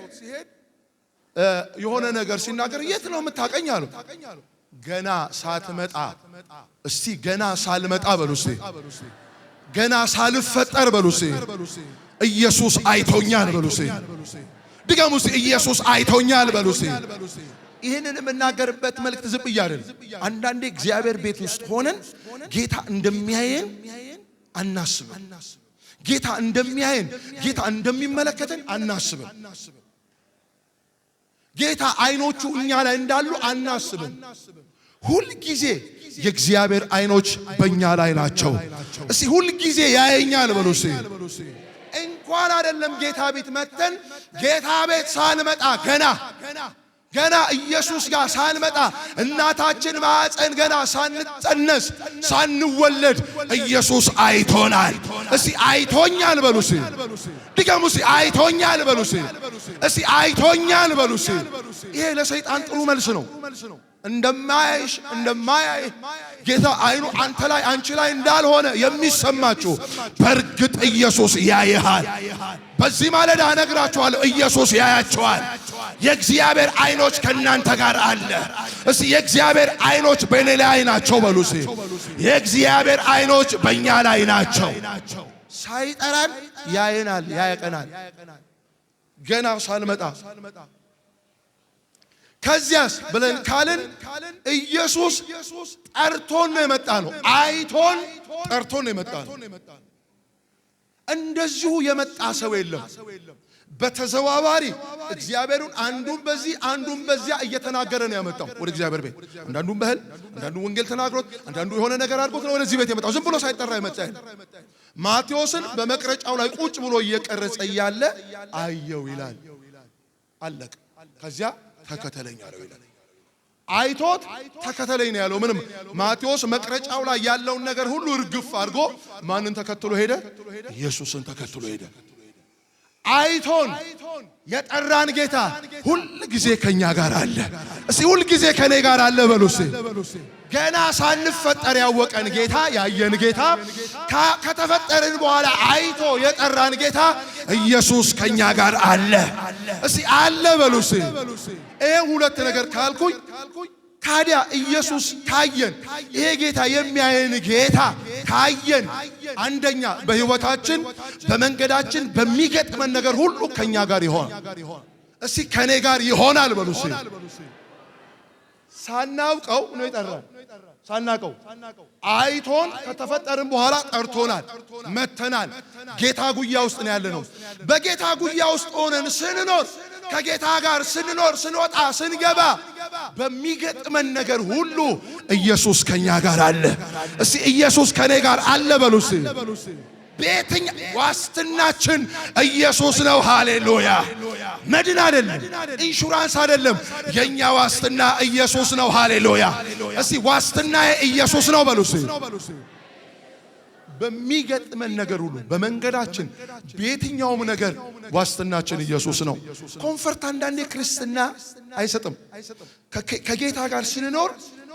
Speaker 1: የሆነ ነገር ሲናገር የት ነው የምታቀኝ አለው ገና ሳትመጣ እስቲ ገና ሳልመጣ በሉ እስቲ ገና ሳልፈጠር በሉ እስቲ ኢየሱስ አይቶኛል በሉ እስቲ ድገሙ እስቲ ኢየሱስ አይቶኛል በሉ እስቲ ይሄንን የምናገርበት መልእክት ዝም ይያረል አንዳንዴ እግዚአብሔር ቤት ውስጥ ሆነን ጌታ እንደሚያየን አናስብ ጌታ እንደሚያየን ጌታ እንደሚመለከተን አናስብ ጌታ አይኖቹ እኛ ላይ እንዳሉ አናስብ ሁሉ ጊዜ የእግዚአብሔር አይኖች በእኛ ላይ ናቸው እስቲ ሁሉ ጊዜ ያየኛል በሉ እስቲ እንኳን አይደለም ጌታ ቤት መተን ጌታ ቤት ሳንመጣ ገና ኢየሱስ ጋር ሳንመጣ እናታችን ማህፀን ገና ሳንጸነስ ሳንወለድ ኢየሱስ አይቶናል እስቲ አይቶኛል በሉ እስቲ ድገሙ እስቲ አይቶኛል በሉ እስቲ አይቶኛል በሉ እስቲ ይሄ ለሰይጣን ጥሩ መልስ ነው እንደማያይ ጌታ አይኑ አንተ ላይ አንቺ ላይ እንዳልሆነ የሚሰማችሁ በርግጥ ኢየሱስ ያያል በዚህ ማለዳ እነግራችኋለሁ ኢየሱስ ያያችኋል የእግዚአብሔር አይኖች ከናንተ ጋር አለ እስቲ የእግዚአብሔር አይኖች በእኔ ላይ ናቸው በሉ እስቲ የእግዚአብሔር አይኖች በእኛ ላይ ናቸው ሳይጠራን ያየናል ያቀናል ገና ሳልመጣ ከዚያስ ብለን ካልን ኢየሱስ ጠርቶን ነው የመጣ ነው አይቶን ጠርቶን ነው የመጣ ነው እንደዚሁ የመጣ ሰው የለም። በተዘዋዋሪ እግዚአብሔርን አንዱን በዚህ አንዱን በዚያ እየተናገረ ነው ያመጣው ወደ እግዚአብሔር ቤት። አንዳንዱን በህል አንዳንዱን ወንጌል ተናግሮት አንዳንዱ የሆነ ነገር አድርጎት ነው ወደዚህ ቤት የመጣው። ዝም ብሎ ሳይጠራ የመጣ ማቴዎስን በመቅረጫው ላይ ቁጭ ብሎ እየቀረጸ እያለ አየው ይላል። አለቀ። ከዚያ ተከተለኝ አለው ይላል። አይቶት ተከተለኝ ነው ያለው። ምንም ማቴዎስ መቅረጫው ላይ ያለውን ነገር ሁሉ እርግፍ አድርጎ ማንን ተከትሎ ሄደ? ኢየሱስን ተከትሎ ሄደ። አይቶን የጠራን ጌታ ሁል ጊዜ ከኛ ጋር አለ። እስቲ ሁል ጊዜ ከኔ ጋር አለ በሉስ። ገና ሳንፈጠር ያወቀን ጌታ፣ ያየን ጌታ፣ ከተፈጠርን በኋላ አይቶ የጠራን ጌታ ኢየሱስ ከኛ ጋር አለ። እስቲ አለ በሉስ። ይሄ ሁለት ነገር ካልኩኝ ታዲያ ኢየሱስ ካየን፣ ይሄ ጌታ የሚያየን ጌታ ካየን፣ አንደኛ በህይወታችን በመንገዳችን በሚገጥመን ነገር ሁሉ ከኛ ጋር ይሆን። እስቲ ከኔ ጋር ይሆናል በሉስ። ሳናውቀው ነው የጠራን። ሳናውቀው አይቶን ከተፈጠርን በኋላ ጠርቶናል፣ መተናል። ጌታ ጉያ ውስጥ ነው ያለነው። በጌታ ጉያ ውስጥ ሆነን ስንኖር፣ ከጌታ ጋር ስንኖር፣ ስንወጣ፣ ስንገባ በሚገጥመን ነገር ሁሉ ኢየሱስ ከኛ ጋር አለ። እስቲ ኢየሱስ ከኔ ጋር አለ በሉስ። በየትኛ ዋስትናችን ኢየሱስ ነው። ሃሌሉያ! መድን አይደለም፣ ኢንሹራንስ አይደለም። የኛ ዋስትና ኢየሱስ ነው። ሃሌሉያ! እስቲ ዋስትናዬ ኢየሱስ ነው በሉስ። በሚገጥመን ነገር ሁሉ በመንገዳችን በየትኛውም ነገር ዋስትናችን ኢየሱስ ነው። ኮንፈርት አንዳንዴ ክርስትና አይሰጥም። ከጌታ ጋር ስንኖር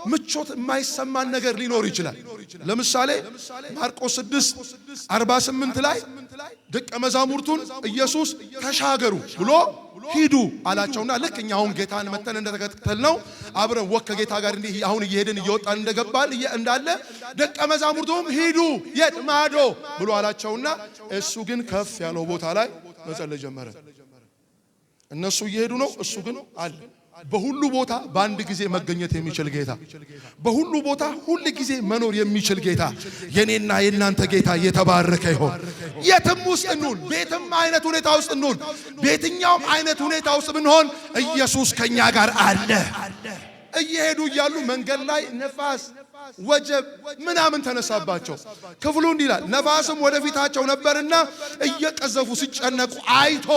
Speaker 1: ምቾት የማይሰማን ነገር ሊኖር ይችላል። ለምሳሌ ማርቆስ 6:48 ላይ ደቀ መዛሙርቱን ኢየሱስ ተሻገሩ ብሎ ሂዱ አላቸውና ልክ እኛ አሁን ጌታን መተን እንደተከተልነው አብረን ወክ ከጌታ ጋር እንዲህ አሁን እየሄድን እየወጣን እንደገባል እንዳለ ደቀ መዛሙርቱም ሂዱ የት ማዶ ብሎ አላቸውና እሱ ግን ከፍ ያለው ቦታ ላይ መጸለይ ጀመረ። እነሱ እየሄዱ ነው፣ እሱ ግን አለ። በሁሉ ቦታ በአንድ ጊዜ መገኘት የሚችል ጌታ፣ በሁሉ ቦታ ሁሉ ጊዜ መኖር የሚችል ጌታ፣ የኔና የናንተ ጌታ የተባረከ ይሁን። የትም ውስጥ እንሁን፣ ቤትም አይነት ሁኔታ ውስጥ እንሁን፣ በየትኛውም አይነት ሁኔታ ውስጥ ብንሆን ኢየሱስ ከኛ ጋር አለ። እየሄዱ እያሉ መንገድ ላይ ነፋስ፣ ወጀብ ምናምን ተነሳባቸው። ክፍሉ እንዲህ ይላል፣ ነፋስም ወደፊታቸው ነበርና እየቀዘፉ ሲጨነቁ አይቶ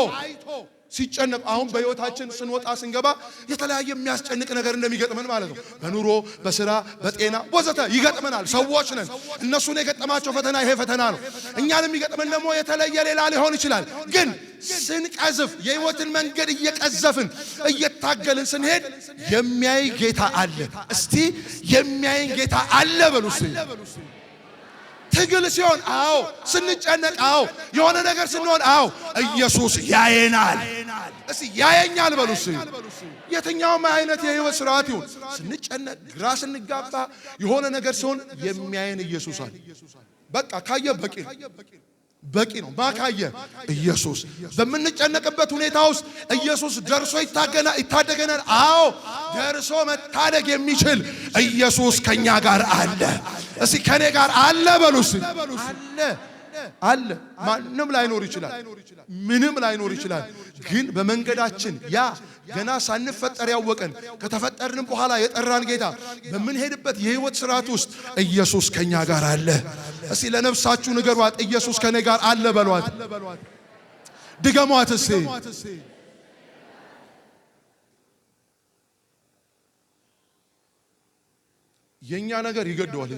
Speaker 1: ሲጨነቁ። አሁን በህይወታችን ስንወጣ ስንገባ የተለያየ የሚያስጨንቅ ነገር እንደሚገጥመን ማለት ነው። በኑሮ በስራ በጤና ወዘተ ይገጥመናል። ሰዎች ነን። እነሱን የገጠማቸው ፈተና ይሄ ፈተና ነው። እኛን የሚገጥመን ደግሞ የተለየ ሌላ ሊሆን ይችላል። ግን ስንቀዝፍ የህይወትን መንገድ እየቀዘፍን እየታገልን ስንሄድ የሚያይ ጌታ አለ። እስቲ የሚያይን ጌታ አለ በሉስ። ትግል ሲሆን አዎ፣ ስንጨነቅ አዎ፣ የሆነ ነገር ስንሆን አዎ፣ ኢየሱስ ያየናል። እስቲ ያየኛል በሉስ። የትኛውም አይነት የህይወት ስርዓት ይሁን፣ ስንጨነቅ፣ ግራ ስንጋባ፣ የሆነ ነገር ሲሆን የሚያየን ኢየሱስ አለ። በቃ ካየ በቂ ነው። ማካየ ኢየሱስ። በምንጨነቅበት ሁኔታ ውስጥ ኢየሱስ ደርሶ ይታደገናል። አዎ፣ ደርሶ መታደግ የሚችል ኢየሱስ ከኛ ጋር አለ። እስቲ ከኔ ጋር አለ በሉስ። አለ። ማንም ላይኖር ይችላል፣ ምንም ላይኖር ይችላል። ግን በመንገዳችን ያ ገና ሳንፈጠር ያወቀን ከተፈጠርን በኋላ የጠራን ጌታ በምንሄድበት የህይወት ስርዓት ውስጥ ኢየሱስ ከኛ ጋር አለ። እስቲ ለነፍሳችሁ ንገሯት፣ ኢየሱስ ከኔ ጋር አለ በሏት። ድገሟት እስቲ። የኛ ነገር ይገደዋል።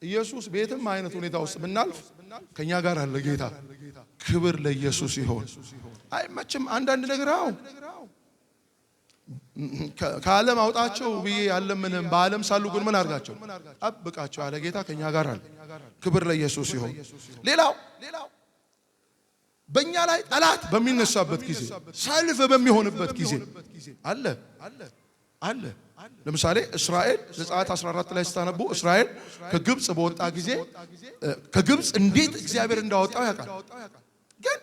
Speaker 1: ኢየሱስ ቤትም አይነት ሁኔታ ውስጥ ብናልፍ ከኛ ጋር አለ ጌታ። ክብር ለኢየሱስ ይሁን። አይመችም አንዳንድ ነገር ከዓለም አውጣቸው ብዬ ያለምንም በዓለም ሳሉ ግን ምን አርጋቸው ጠብቃቸው አለ ጌታ። ከኛ ጋር አለ። ክብር ለኢየሱስ ይሁን። ሌላው በእኛ ላይ ጠላት በሚነሳበት ጊዜ፣ ሰልፍ በሚሆንበት ጊዜ አለ። ለምሳሌ እስራኤል ዘጸአት 14 ላይ ስታነቡ እስራኤል ከግብጽ በወጣ ጊዜ ከግብጽ እንዴት እግዚአብሔር እንዳወጣው ያውቃል። ግን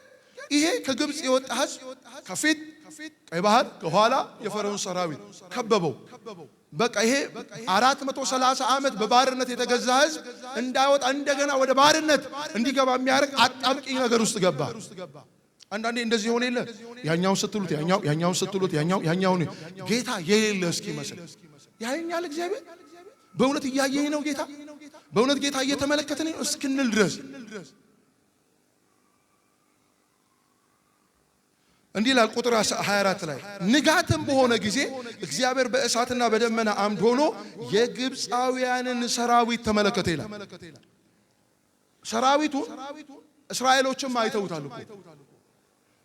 Speaker 1: ይሄ ከግብጽ የወጣ ሕዝብ ከፊት ቀይ ባህር ከኋላ የፈርዖን ሰራዊት ከበበው። በቃ ይሄ 430 ዓመት በባርነት የተገዛ ህዝብ እንዳይወጣ እንደገና ወደ ባርነት እንዲገባ የሚያርቅ አጣብቂኝ ነገር ውስጥ ገባ። አንዳንዴ እንደዚህ ሆነ የለ ያኛው ስትሉት ያኛው ስትሉት ያኛው ጌታ የሌለ እስኪመስል ያየኛል እግዚአብሔር በእውነት እያየኝ ነው ጌታ በእውነት ጌታ እየተመለከተኝ ነው እስክንል ድረስ እንዲህ ይላል ቁጥር 24 ላይ ንጋትም በሆነ ጊዜ እግዚአብሔር በእሳትና በደመና አምድ ሆኖ የግብፃውያንን ሰራዊት ተመለከተ ይላል። ሰራዊቱ እስራኤሎችም አይተውታል እኮ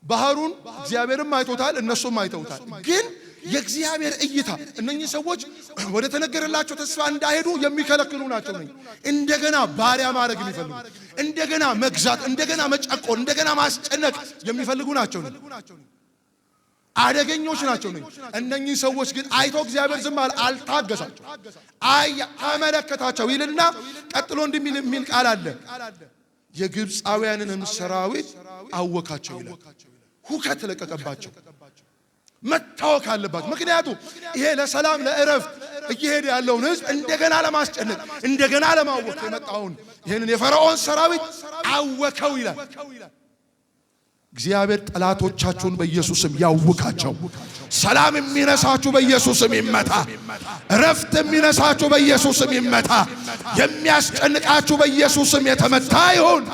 Speaker 1: ባህሩን እግዚአብሔርም አይተውታል እነሱም አይተውታል። ግን የእግዚአብሔር እይታ እነኚህ ሰዎች ወደ ተነገረላቸው ተስፋ እንዳይሄዱ የሚከለክሉ ናቸው። እንደገና ባሪያ ማድረግ የሚፈልጉ እንደገና መግዛት እንደገና መጨቆን እንደገና ማስጨነቅ የሚፈልጉ ናቸው። አደገኞች ናቸው። እነኚህ ሰዎች ግን አይተው እግዚአብሔር ዝም አልታገሳቸው ተመለከታቸው ይልና ቀጥሎ እንደሚል ቃል አለ የግብፃውያንን ሰራዊት አወካቸው ይላል። ሁከት ለቀቀባቸው መታወክ አለባቸው። ምክንያቱም ይሄ ለሰላም ለእረፍት እየሄደ ያለውን ህዝብ እንደገና ለማስጨነቅ እንደገና ለማወክ የመጣውን ይሄንን የፈርዖን ሰራዊት አወከው ይላል። እግዚአብሔር ጠላቶቻችሁን በኢየሱስም ያውካቸው። ሰላም የሚነሳችሁ በኢየሱስም ይመታ። እረፍት የሚነሳችሁ በኢየሱስም ይመታ። የሚያስጨንቃችሁ በኢየሱስም የተመታ ይሁን።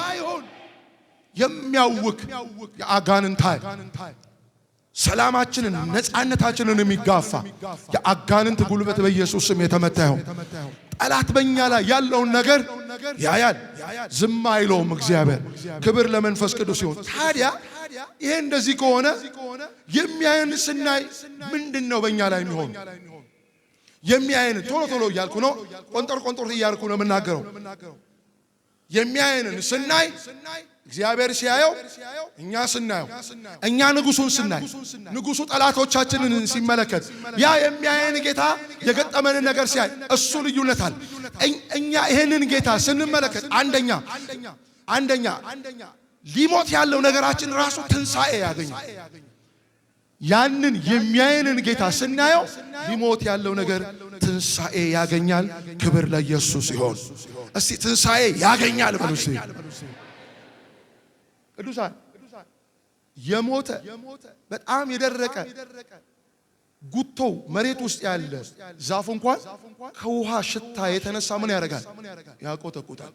Speaker 1: የሚያውክ የአጋንንት ሰላማችንን ነፃነታችንን የሚጋፋ የአጋንንት ጉልበት በኢየሱስም የተመታ ይሁን። ጠላት በእኛ ላይ ያለውን ነገር ያያል፣ ዝም አይለውም እግዚአብሔር። ክብር ለመንፈስ ቅዱስ ይሁን። ታዲያ ይሄ እንደዚህ ከሆነ የሚያየን ስናይ ምንድነው በእኛ ላይ የሚሆን? የሚያየን ቶሎ እያልኩ ነው፣ ቆንጠር እያልኩ ነው የምናገረው። የሚያየንን ስናይ እግዚአብሔር ሲያየው እኛ ስናየው እኛ ንጉሱን ስናይ ንጉሱ ጠላቶቻችንን ሲመለከት ያ የሚያየን ጌታ የገጠመንን ነገር ሲያይ እሱ ልዩነት አለ። እኛ ይሄንን ጌታ ስንመለከት አንደኛ ሊሞት ያለው ነገራችን ራሱ ትንሣኤ ያገኛል። ያንን የሚያየንን ጌታ ስናየው ሊሞት ያለው ነገር ትንሣኤ ያገኛል። ክብር ለኢየሱስ ይሁን። እስቲ ትንሣኤ ያገኛል በሉ እስቲ ቅዱሳን። የሞተ በጣም የደረቀ ጉቶ መሬት ውስጥ ያለ ዛፍ እንኳን ከውሃ ሽታ የተነሳ ምን ያደርጋል? ያቆጠቁጣል።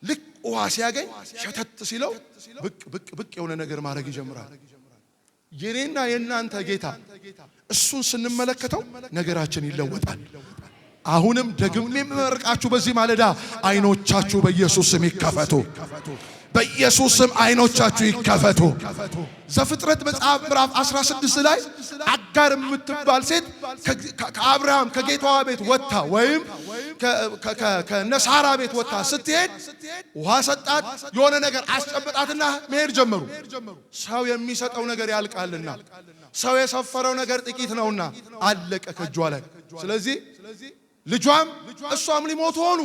Speaker 1: ልክ ውሃ ሲያገኝ ሸተት ሲለው ብቅ የሆነ ነገር ማድረግ ይጀምራል። የኔና የናንተ ጌታ እሱን ስንመለከተው ነገራችን ይለወጣል። አሁንም ደግሜ የምመርቃችሁ በዚህ ማለዳ አይኖቻችሁ በኢየሱስ ስም ይከፈቱ። በኢየሱስ ስም አይኖቻችሁ ይከፈቱ። ዘፍጥረት መጽሐፍ ምዕራፍ 16 ላይ አጋር የምትባል ሴት ከአብርሃም ከጌታዋ ቤት ወጣ ወይም ከነሳራ ቤት ወጣ ስትሄድ ውሃ ሰጣት፣ የሆነ ነገር አስጨበጣትና መሄድ ጀመሩ። ሰው የሚሰጠው ነገር ያልቃልና ሰው የሰፈረው ነገር ጥቂት ነውና አለቀ ከእጇ ላይ። ስለዚህ ልጇም እሷም ሊሞቱ ሆኑ።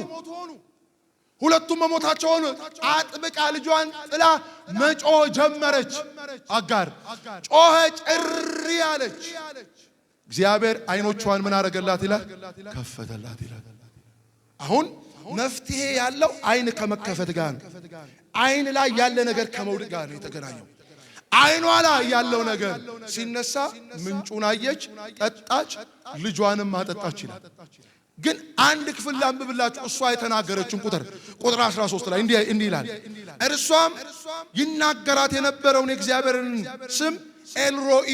Speaker 1: ሁለቱም መሞታቸው ሆነ። አጥብቃ ልጇን ጥላ መጮህ ጀመረች። አጋር ጮኸ፣ ጭሪ አለች። እግዚአብሔር አይኖቿን ምን አረገላት ይላል? ከፈተላት ይላል። አሁን መፍትሄ ያለው አይን ከመከፈት ጋር ነው። አይን ላይ ያለ ነገር ከመውደቅ ጋር ነው የተገናኘው። አይኗ ላይ ያለው ነገር ሲነሳ ምንጩን አየች፣ ጠጣች፣ ልጇንም አጠጣች ይላል። ግን አንድ ክፍል ላንብብላችሁ። እሷ የተናገረችን ቁጥር 13 ላይ እንዲህ ይላል። እርሷም ይናገራት የነበረውን የእግዚአብሔርን ስም ኤልሮኢ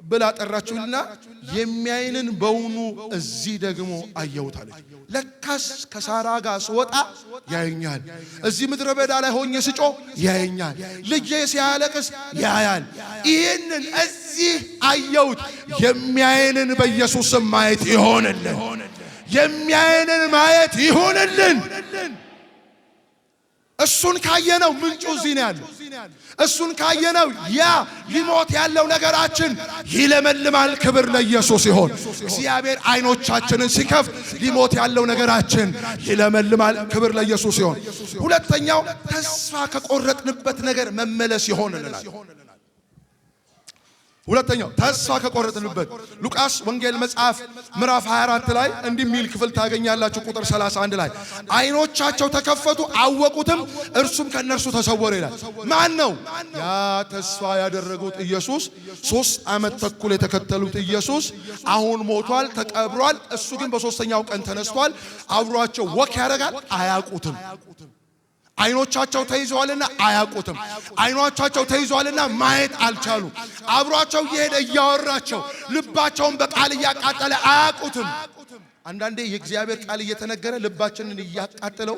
Speaker 1: ብላ ጠራችውና የሚያይንን በውኑ እዚህ ደግሞ አየሁታለች። ለካስ ከሳራ ጋር ስወጣ ያየኛል፣ እዚህ ምድረ በዳ ላይ ሆኜ ስጮ ያየኛል፣ ልጄ ሲያለቅስ ያያል። ይህንን እዚህ አየሁት። የሚያይንን በኢየሱስ ስም ማየት ይሆንልን። የሚያየንን ማየት ይሁንልን። እሱን ካየነው ምንጩ እዚህ ነው ያለው። እሱን ካየነው ያ ሊሞት ያለው ነገራችን ይለመልማል። ክብር ለኢየሱስ ይሁን። እግዚአብሔር አይኖቻችንን ሲከፍት ሊሞት ያለው ነገራችን ይለመልማል። ክብር ለኢየሱስ ይሁን። ሁለተኛው ተስፋ ከቆረጥንበት ነገር መመለስ ይሆንልናል። ሁለተኛው ተስፋ ከቆረጥንበት ሉቃስ ወንጌል መጽሐፍ ምዕራፍ 24 ላይ እንዲህ የሚል ክፍል ታገኛላችሁ። ቁጥር 31 ላይ አይኖቻቸው ተከፈቱ አወቁትም፣ እርሱም ከነርሱ ተሰወረ ይላል። ማን ነው? ያ ተስፋ ያደረጉት ኢየሱስ፣ 3 ዓመት ተኩል የተከተሉት ኢየሱስ አሁን ሞቷል፣ ተቀብሯል። እሱ ግን በሶስተኛው ቀን ተነስቷል። አብሯቸው ወክ ያደርጋል፣ አያውቁትም። አይኖቻቸው ተይዘዋልና አያውቁትም። አይኖቻቸው ተይዘዋልና ማየት አልቻሉም። አብሯቸው እየሄደ እያወራቸው ልባቸውን በቃል እያቃጠለ አያውቁትም። አንዳንዴ የእግዚአብሔር ቃል እየተነገረ ልባችንን እያቃጠለው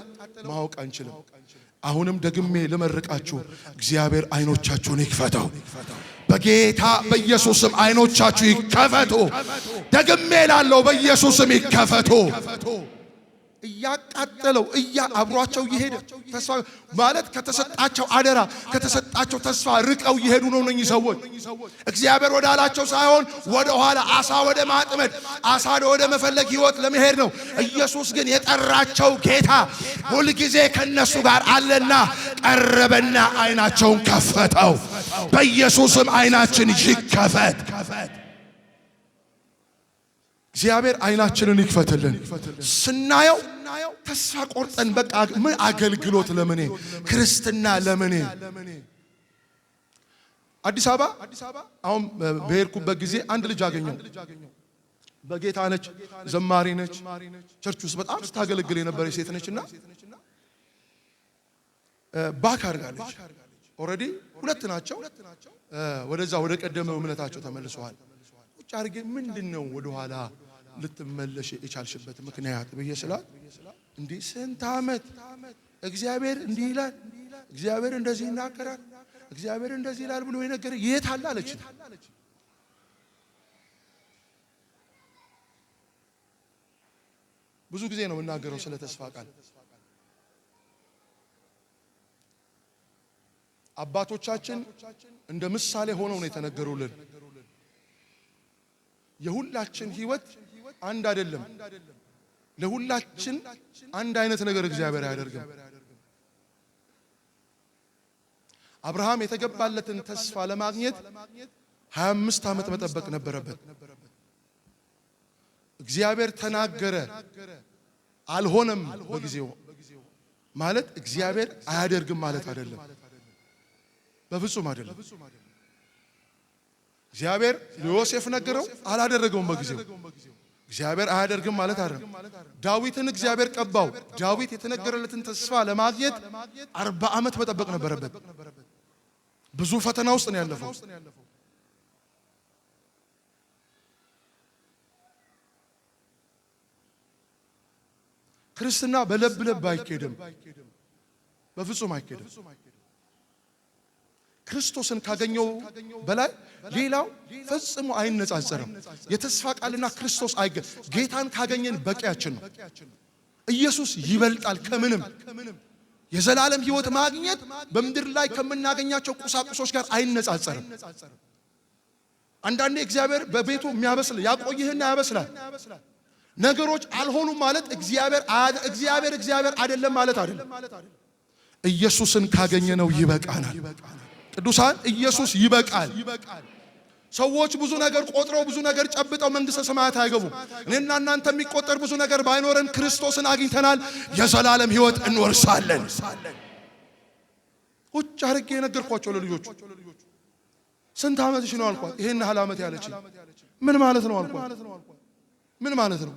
Speaker 1: ማወቅ አንችልም። አሁንም ደግሜ ልመርቃችሁ፣ እግዚአብሔር አይኖቻችሁን ይክፈተው። በጌታ በኢየሱስም አይኖቻችሁ ይከፈቱ። ደግሜ ላለው በኢየሱስም ይከፈቱ። እያቃጠለው አብሯቸው እየሄደ ተስፋ ማለት ከተሰጣቸው አደራ ከተሰጣቸው ተስፋ ርቀው እየሄዱ ነው እነኚህ ሰዎች። እግዚአብሔር ወደ አላቸው ሳይሆን ወደ ኋላ አሳ ወደ ማጥመድ አሳ ወደ መፈለግ ህይወት ለመሄድ ነው። ኢየሱስ ግን የጠራቸው ጌታ ሁልጊዜ ከነሱ ጋር አለና ቀረበና አይናቸውን ከፈተው። በኢየሱስም አይናችን ይከፈት። እግዚአብሔር አይናችንን ይክፈትልን። ስናየው ተስፋ ቆርጠን በቃ ምን አገልግሎት ለምኔ ክርስትና ለምኔ አዲስ አበባ አሁን በሄድኩበት ጊዜ አንድ ልጅ አገኘው። በጌታ ነች፣ ዘማሪ ነች፣ ቸርች ውስጥ በጣም ስታገለግል የነበረች ሴት ነችና ባክ አድርጋለች። ኦልሬዲ 2 ናቸው። ወደዛ ወደ ቀደመው እምነታቸው ተመልሰዋል። ቁጭ አድርጌ ምንድነው ወደ ኋላ ልትመለሽ የቻልሽበት ምክንያት ብዬ ስላት እንዴ ስንት ዓመት እግዚአብሔር እንዲህ ይላል፣ እግዚአብሔር እንደዚህ ይናገራል፣ እግዚአብሔር እንደዚህ ይላል ብሎ የነገረ የት አለ አለች። ብዙ ጊዜ ነው የምናገረው ስለ ተስፋ ቃል። አባቶቻችን እንደ ምሳሌ ሆነው ነው የተነገሩልን። የሁላችን ህይወት አንድ አይደለም። ለሁላችን አንድ አይነት ነገር እግዚአብሔር አያደርግም። አብርሃም የተገባለትን ተስፋ ለማግኘት 25 ዓመት መጠበቅ ነበረበት። እግዚአብሔር ተናገረ፣ አልሆነም በጊዜው ማለት እግዚአብሔር አያደርግም ማለት አይደለም። በፍጹም አይደለም። እግዚአብሔር ለዮሴፍ ነገረው፣ አላደረገውም በጊዜው። እግዚአብሔር አያደርግም ማለት አይደለም። ዳዊትን እግዚአብሔር ቀባው። ዳዊት የተነገረለትን ተስፋ ለማግኘት 40 ዓመት መጠበቅ ነበረበት። ብዙ ፈተና ውስጥ ነው ያለፈው። ክርስትና በለብ ለብ አይኬድም፣ በፍጹም አይኬድም። ክርስቶስን ካገኘው በላይ ሌላው ፈጽሞ አይነጻጸርም። የተስፋ ቃልና ክርስቶስ ጌታን ካገኘን በቂያችን ነው። ኢየሱስ ይበልጣል ከምንም። የዘላለም ሕይወት ማግኘት በምድር ላይ ከምናገኛቸው ቁሳቁሶች ጋር አይነጻጸርም። አንዳንዴ እግዚአብሔር በቤቱ የሚያበስል ያቆይህና ያበስላል። ነገሮች አልሆኑም ማለት እግዚአብሔር አይደለም ማለት አይደለም። ኢየሱስን ካገኘነው ይበቃናል። ቅዱሳን ኢየሱስ ይበቃል። ሰዎች ብዙ ነገር ቆጥረው ብዙ ነገር ጨብጠው መንግሥተ ሰማያት አይገቡም። እኔና እናንተ የሚቆጠር ብዙ ነገር ባይኖረን ክርስቶስን አግኝተናል፣ የዘላለም ሕይወት እንወርሳለን። ቁጭ አድርጌ የነገርኳቸው ለልጆቹ ስንት ዓመትሽ ነው አልኳት። ይሄን ያህል ዓመት ያለች ምን ማለት ነው አልኳት። ምን ማለት ነው?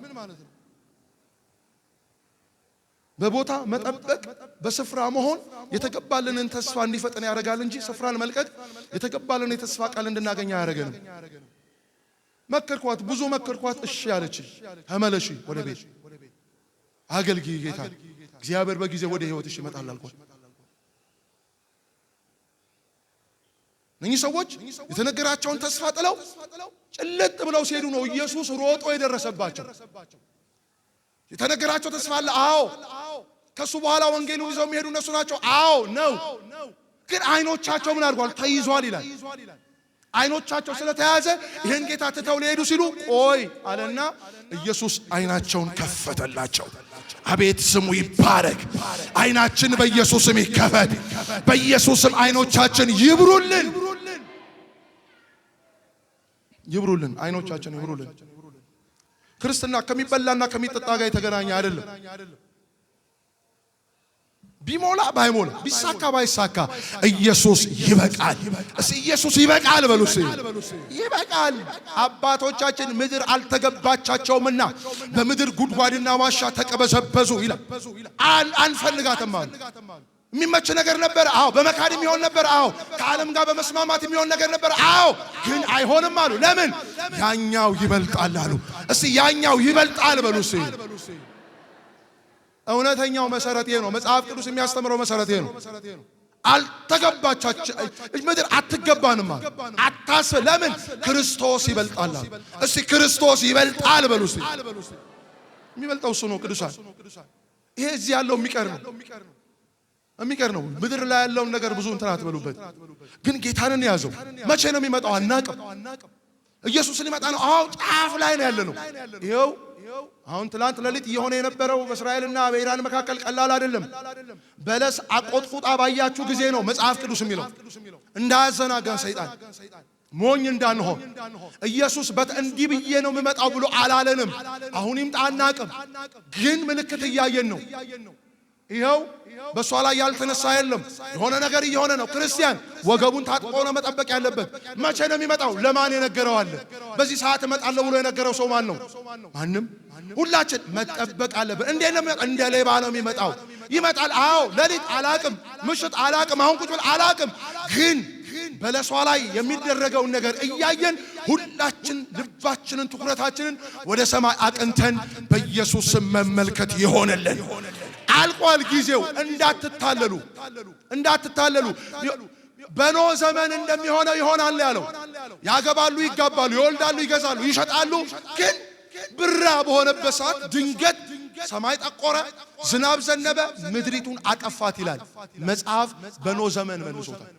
Speaker 1: በቦታ መጠበቅ በስፍራ መሆን የተገባልንን ተስፋ እንዲፈጠን ያደርጋል እንጂ ስፍራን መልቀቅ የተገባልን የተስፋ ቃል እንድናገኝ አያደርገንም። መከርኳት፣ ብዙ መከርኳት። እሺ ያለች ተመለሺ ወደ ቤት አገልግይ ጌታ፣ እግዚአብሔር በጊዜ ወደ ሕይወትሽ ይመጣል አልኳት። እነኚህ ሰዎች የተነገራቸውን ተስፋ ጥለው ጭልጥ ብለው ሲሄዱ ነው ኢየሱስ ሮጦ የደረሰባቸው። የተነገራቸው ተስፋ አለ። አዎ ከሱ በኋላ ወንጌሉን ይዘው የሚሄዱ እነሱ ናቸው። አዎ ነው። ግን አይኖቻቸው ምን አድርጓል? ተይዟል ይላል። አይኖቻቸው ስለተያዘ ይህን ጌታ ትተው ሊሄዱ ሲሉ ቆይ አለና ኢየሱስ አይናቸውን ከፈተላቸው። አቤት ስሙ ይባረክ። አይናችን በኢየሱስም ይከፈት። በኢየሱስም አይኖቻችን ይብሩልን። ይብሩልን፣ አይኖቻችን ይብሩልን። ክርስትና ከሚበላና ከሚጠጣ ጋር የተገናኘ አይደለም። ቢሞላ ባይሞላ ቢሳካ ባይሳካ ኢየሱስ ይበቃል። እስቲ ኢየሱስ ይበቃል በሉ። እስቲ ይበቃል። አባቶቻችን ምድር አልተገባቻቸውምና በምድር ጉድጓድና ዋሻ ተቀበዘበዙ ይላል። አንፈልጋትም አሉ። የሚመች ነገር ነበር፣ አዎ። በመካድ የሚሆን ነበር፣ አዎ። ከዓለም ጋር በመስማማት የሚሆን ነገር ነበር፣ አዎ። ግን አይሆንም አሉ። ለምን? ያኛው ይበልጣል አሉ። እስቲ ያኛው ይበልጣል በሉ። እስቲ እውነተኛው መሰረት ይሄ ነው። መጽሐፍ ቅዱስ የሚያስተምረው መሰረት ይሄ ነው። አልተገባቻቸው ምድር አትገባንም አሉ። አታስብ። ለምን? ክርስቶስ ይበልጣል አሉ። እስቲ ክርስቶስ ይበልጣል በሉ። እስቲ የሚበልጠው እሱ ነው። ቅዱሳን ይሄ እዚህ ያለው የሚቀር ነው። ምድር ላይ ያለውን ነገር ብዙ እንትን አትበሉበት። ግን ጌታንን ያዘው። መቼ ነው የሚመጣው? አናቅም። ኢየሱስን ሊመጣ ነው። አዎ ጫፍ ላይ ነው ያለነው። ይሄው አሁን ትላንት ሌሊት እየሆነ የነበረው በእስራኤልና በኢራን መካከል ቀላል አይደለም። በለስ አቆጥቁጣ ባያችሁ ጊዜ ነው መጽሐፍ ቅዱስ የሚለው። እንዳያዘናጋን ሰይጣን ሞኝ እንዳንሆን ኢየሱስ እንዲህ ብዬ ነው የምመጣው ብሎ አላለንም። አሁን ይምጣ አናቅም። ግን ምልክት እያየን ነው። ይሄው በሷ ላይ ያልተነሳ የለም። የሆነ ነገር እየሆነ ነው። ክርስቲያን ወገቡን ታጥቆ ነው መጠበቅ ያለበት። መቼ ነው የሚመጣው? ለማን የነገረው አለ? በዚህ ሰዓት እመጣለሁ ብሎ የነገረው ሰው ማን ነው? ማንም። ሁላችን መጠበቅ አለብን። እንዴት ነው የሚመጣው? እንደ ሌባ ነው የሚመጣው። ይመጣል። አዎ ሌሊት አላቅም፣ ምሽት አላቅም፣ አሁን ቁጭ ብል አላቅም። ግን በለሷ ላይ የሚደረገውን ነገር እያየን ሁላችን ልባችንን ትኩረታችንን ወደ ሰማይ አቅንተን በኢየሱስ ስም መመልከት ይሆነልን። አልቋል ጊዜው። እንዳትታለሉ። በኖህ ዘመን እንደሚሆነው ይሆናል ያለው። ያገባሉ፣ ይጋባሉ፣ ይወልዳሉ፣ ይገዛሉ፣ ይሸጣሉ። ግን ብራ በሆነበት ሰዓት ድንገት ሰማይ ጠቆረ፣ ዝናብ ዘነበ፣ ምድሪቱን አጠፋት ይላል መጽሐፍ። በኖህ ዘመን መልሶታል።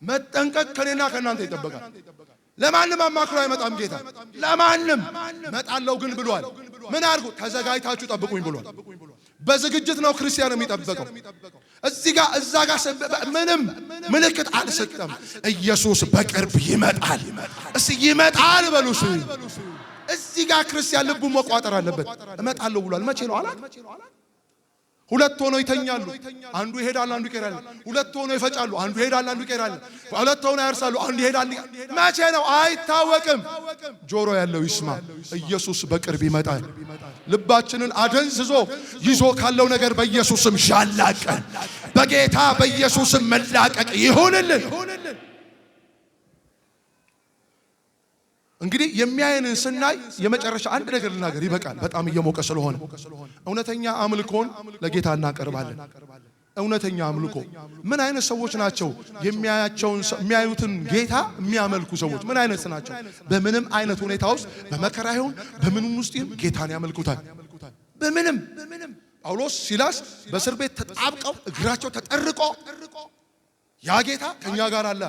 Speaker 1: መጠንቀቅ ከኔና ከናንተ ይጠበቃል። ለማንም አማክሮ አይመጣም ጌታ። ለማንም መጣለው ግን ብሏል። ምን አድርጉ? ተዘጋጅታችሁ ጠብቁኝ ብሏል። በዝግጅት ነው ክርስቲያን የሚጠበቀው። እዚህ ጋር እዛ ጋር ምንም ምልክት አልሰጠም። ኢየሱስ በቅርብ ይመጣል። እስቲ ይመጣል በሉ። እዚህ ጋር ክርስቲያን ልቡን መቋጠር አለበት። እመጣለሁ ብሏል። መቼ ነው አላት? ሁለት ሆነው ይተኛሉ፣ አንዱ ይሄዳል፣ አንዱ ይቀራል። ሁለት ሆነው ይፈጫሉ፣ አንዱ ይሄዳል፣ አንዱ ይቀራል። ሁለት ሆነው ያርሳሉ፣ አንዱ ይሄዳል። መቼ ነው አይታወቅም። ጆሮ ያለው ይስማ። ኢየሱስ በቅርብ ይመጣል። ልባችንን አደንዝዞ ይዞ ካለው ነገር በኢየሱስም ሻላቀን። በጌታ በኢየሱስም መላቀቅ ይሁንልን። እንግዲህ የሚያየንን ስናይ የመጨረሻ አንድ ነገር ልናገር፣ ይበቃል። በጣም እየሞቀ ስለሆነ እውነተኛ አምልኮን ለጌታ እናቀርባለን። እውነተኛ አምልኮ ምን አይነት ሰዎች ናቸው? የሚያዩትን ጌታ የሚያመልኩ ሰዎች ምን አይነት ናቸው? በምንም አይነት ሁኔታ ውስጥ በመከራ ይሁን በምንም ውስጥ ጌታን ያመልኩታል። በምንም ጳውሎስ ሲላስ በእስር ቤት ተጣብቀው እግራቸው ተጠርቆ ያ ጌታ ከኛ ጋር አለ።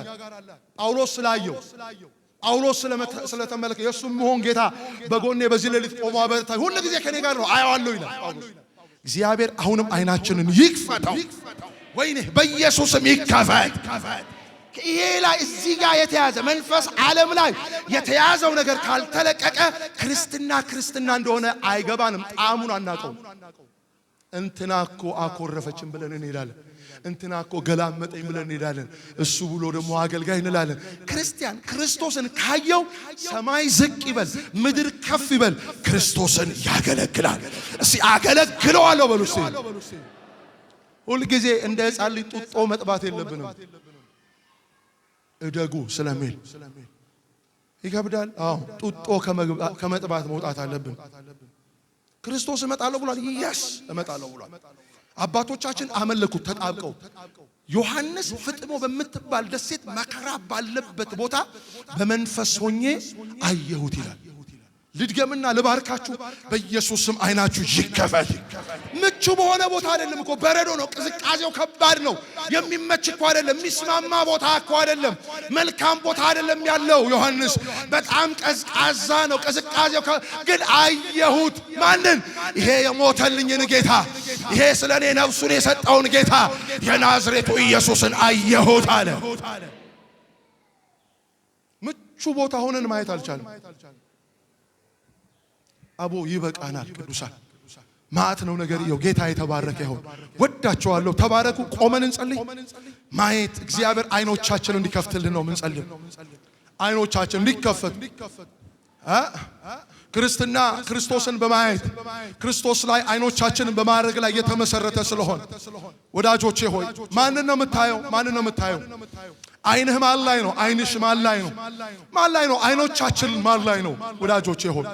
Speaker 1: ጳውሎስ ስላየው ጳውሎስ ስለተመለከ የሱ መሆን ጌታ በጎኔ በዚህ ሌሊት ቆሞ አበረታ፣ ሁሉ ጊዜ ከኔ ጋር ነው አየዋለሁ ይላል ጳውሎስ። እግዚአብሔር አሁንም አይናችንን ይክፈተው። ወይኔ በኢየሱስም ይከፈት። ይሄ ላይ እዚህ ጋር የተያዘ መንፈስ ዓለም ላይ የተያዘው ነገር ካልተለቀቀ ክርስትና እንደሆነ አይገባንም። ጣዕሙን አናውቀው። እንትና እኮ አኮረፈችን ብለን እንሄዳለን። እንትና እኮ ገላመጠኝ ብለን እንሄዳለን። እሱ ብሎ ደግሞ አገልጋይ እንላለን። ክርስቲያን ክርስቶስን ካየው ሰማይ ዝቅ ይበል፣ ምድር ከፍ ይበል፣ ክርስቶስን ያገለግላል። እስቲ አገለግለዋለሁ በሉ። እስቲ ሁል ጊዜ እንደ ሕፃን ልጅ ጡጦ መጥባት የለብንም። እደጉ ስለሚል ይከብዳል። አዎ ጡጦ ከመጥባት መውጣት አለብን። ክርስቶስ እመጣለሁ ብሏል። ኢየሱስ እመጣለሁ ብሏል። አባቶቻችን አመለኩት ተጣብቀው። ዮሐንስ ፍጥሞ በምትባል ደሴት መከራ ባለበት ቦታ በመንፈስ ሆኜ አየሁት ይላል። ልድገምና ልባርካችሁ። በኢየሱስ ስም አይናችሁ ይከፈት። ምቹ በሆነ ቦታ አይደለም እኮ፣ በረዶ ነው። ቅዝቃዜው ከባድ ነው። የሚመች እኮ አይደለም። የሚስማማ ቦታ እኮ አይደለም። መልካም ቦታ አይደለም ያለው ዮሐንስ። በጣም ቀዝቃዛ ነው ቅዝቃዜው። ግን አየሁት። ማንን? ይሄ የሞተልኝን ጌታ፣ ይሄ ስለኔ ነፍሱን የሰጠውን ጌታ የናዝሬቱ ኢየሱስን አየሁት አለ። ምቹ ቦታ ሆነን ማየት አልቻለም። አቦ ይበቃናል ቅዱሳን ማት ነው ነገር ይው ጌታ የተባረከ ይሁን ወዳቸዋለሁ ተባረኩ ቆመን እንጸልይ ማየት እግዚአብሔር አይኖቻችንን እንዲከፍትልን ነው ምንጸልይ አይኖቻችን እንዲከፈቱ ክርስትና ክርስቶስን በማየት ክርስቶስ ላይ አይኖቻችንን በማድረግ ላይ የተመሰረተ ስለሆነ ወዳጆቼ ሆይ ማንን ነው የምታየው አይንህ ማን ላይ ነው አይንሽ ማን ላይ ነው አይኖቻችን ማን ላይ ነው ወዳጆቼ ሆይ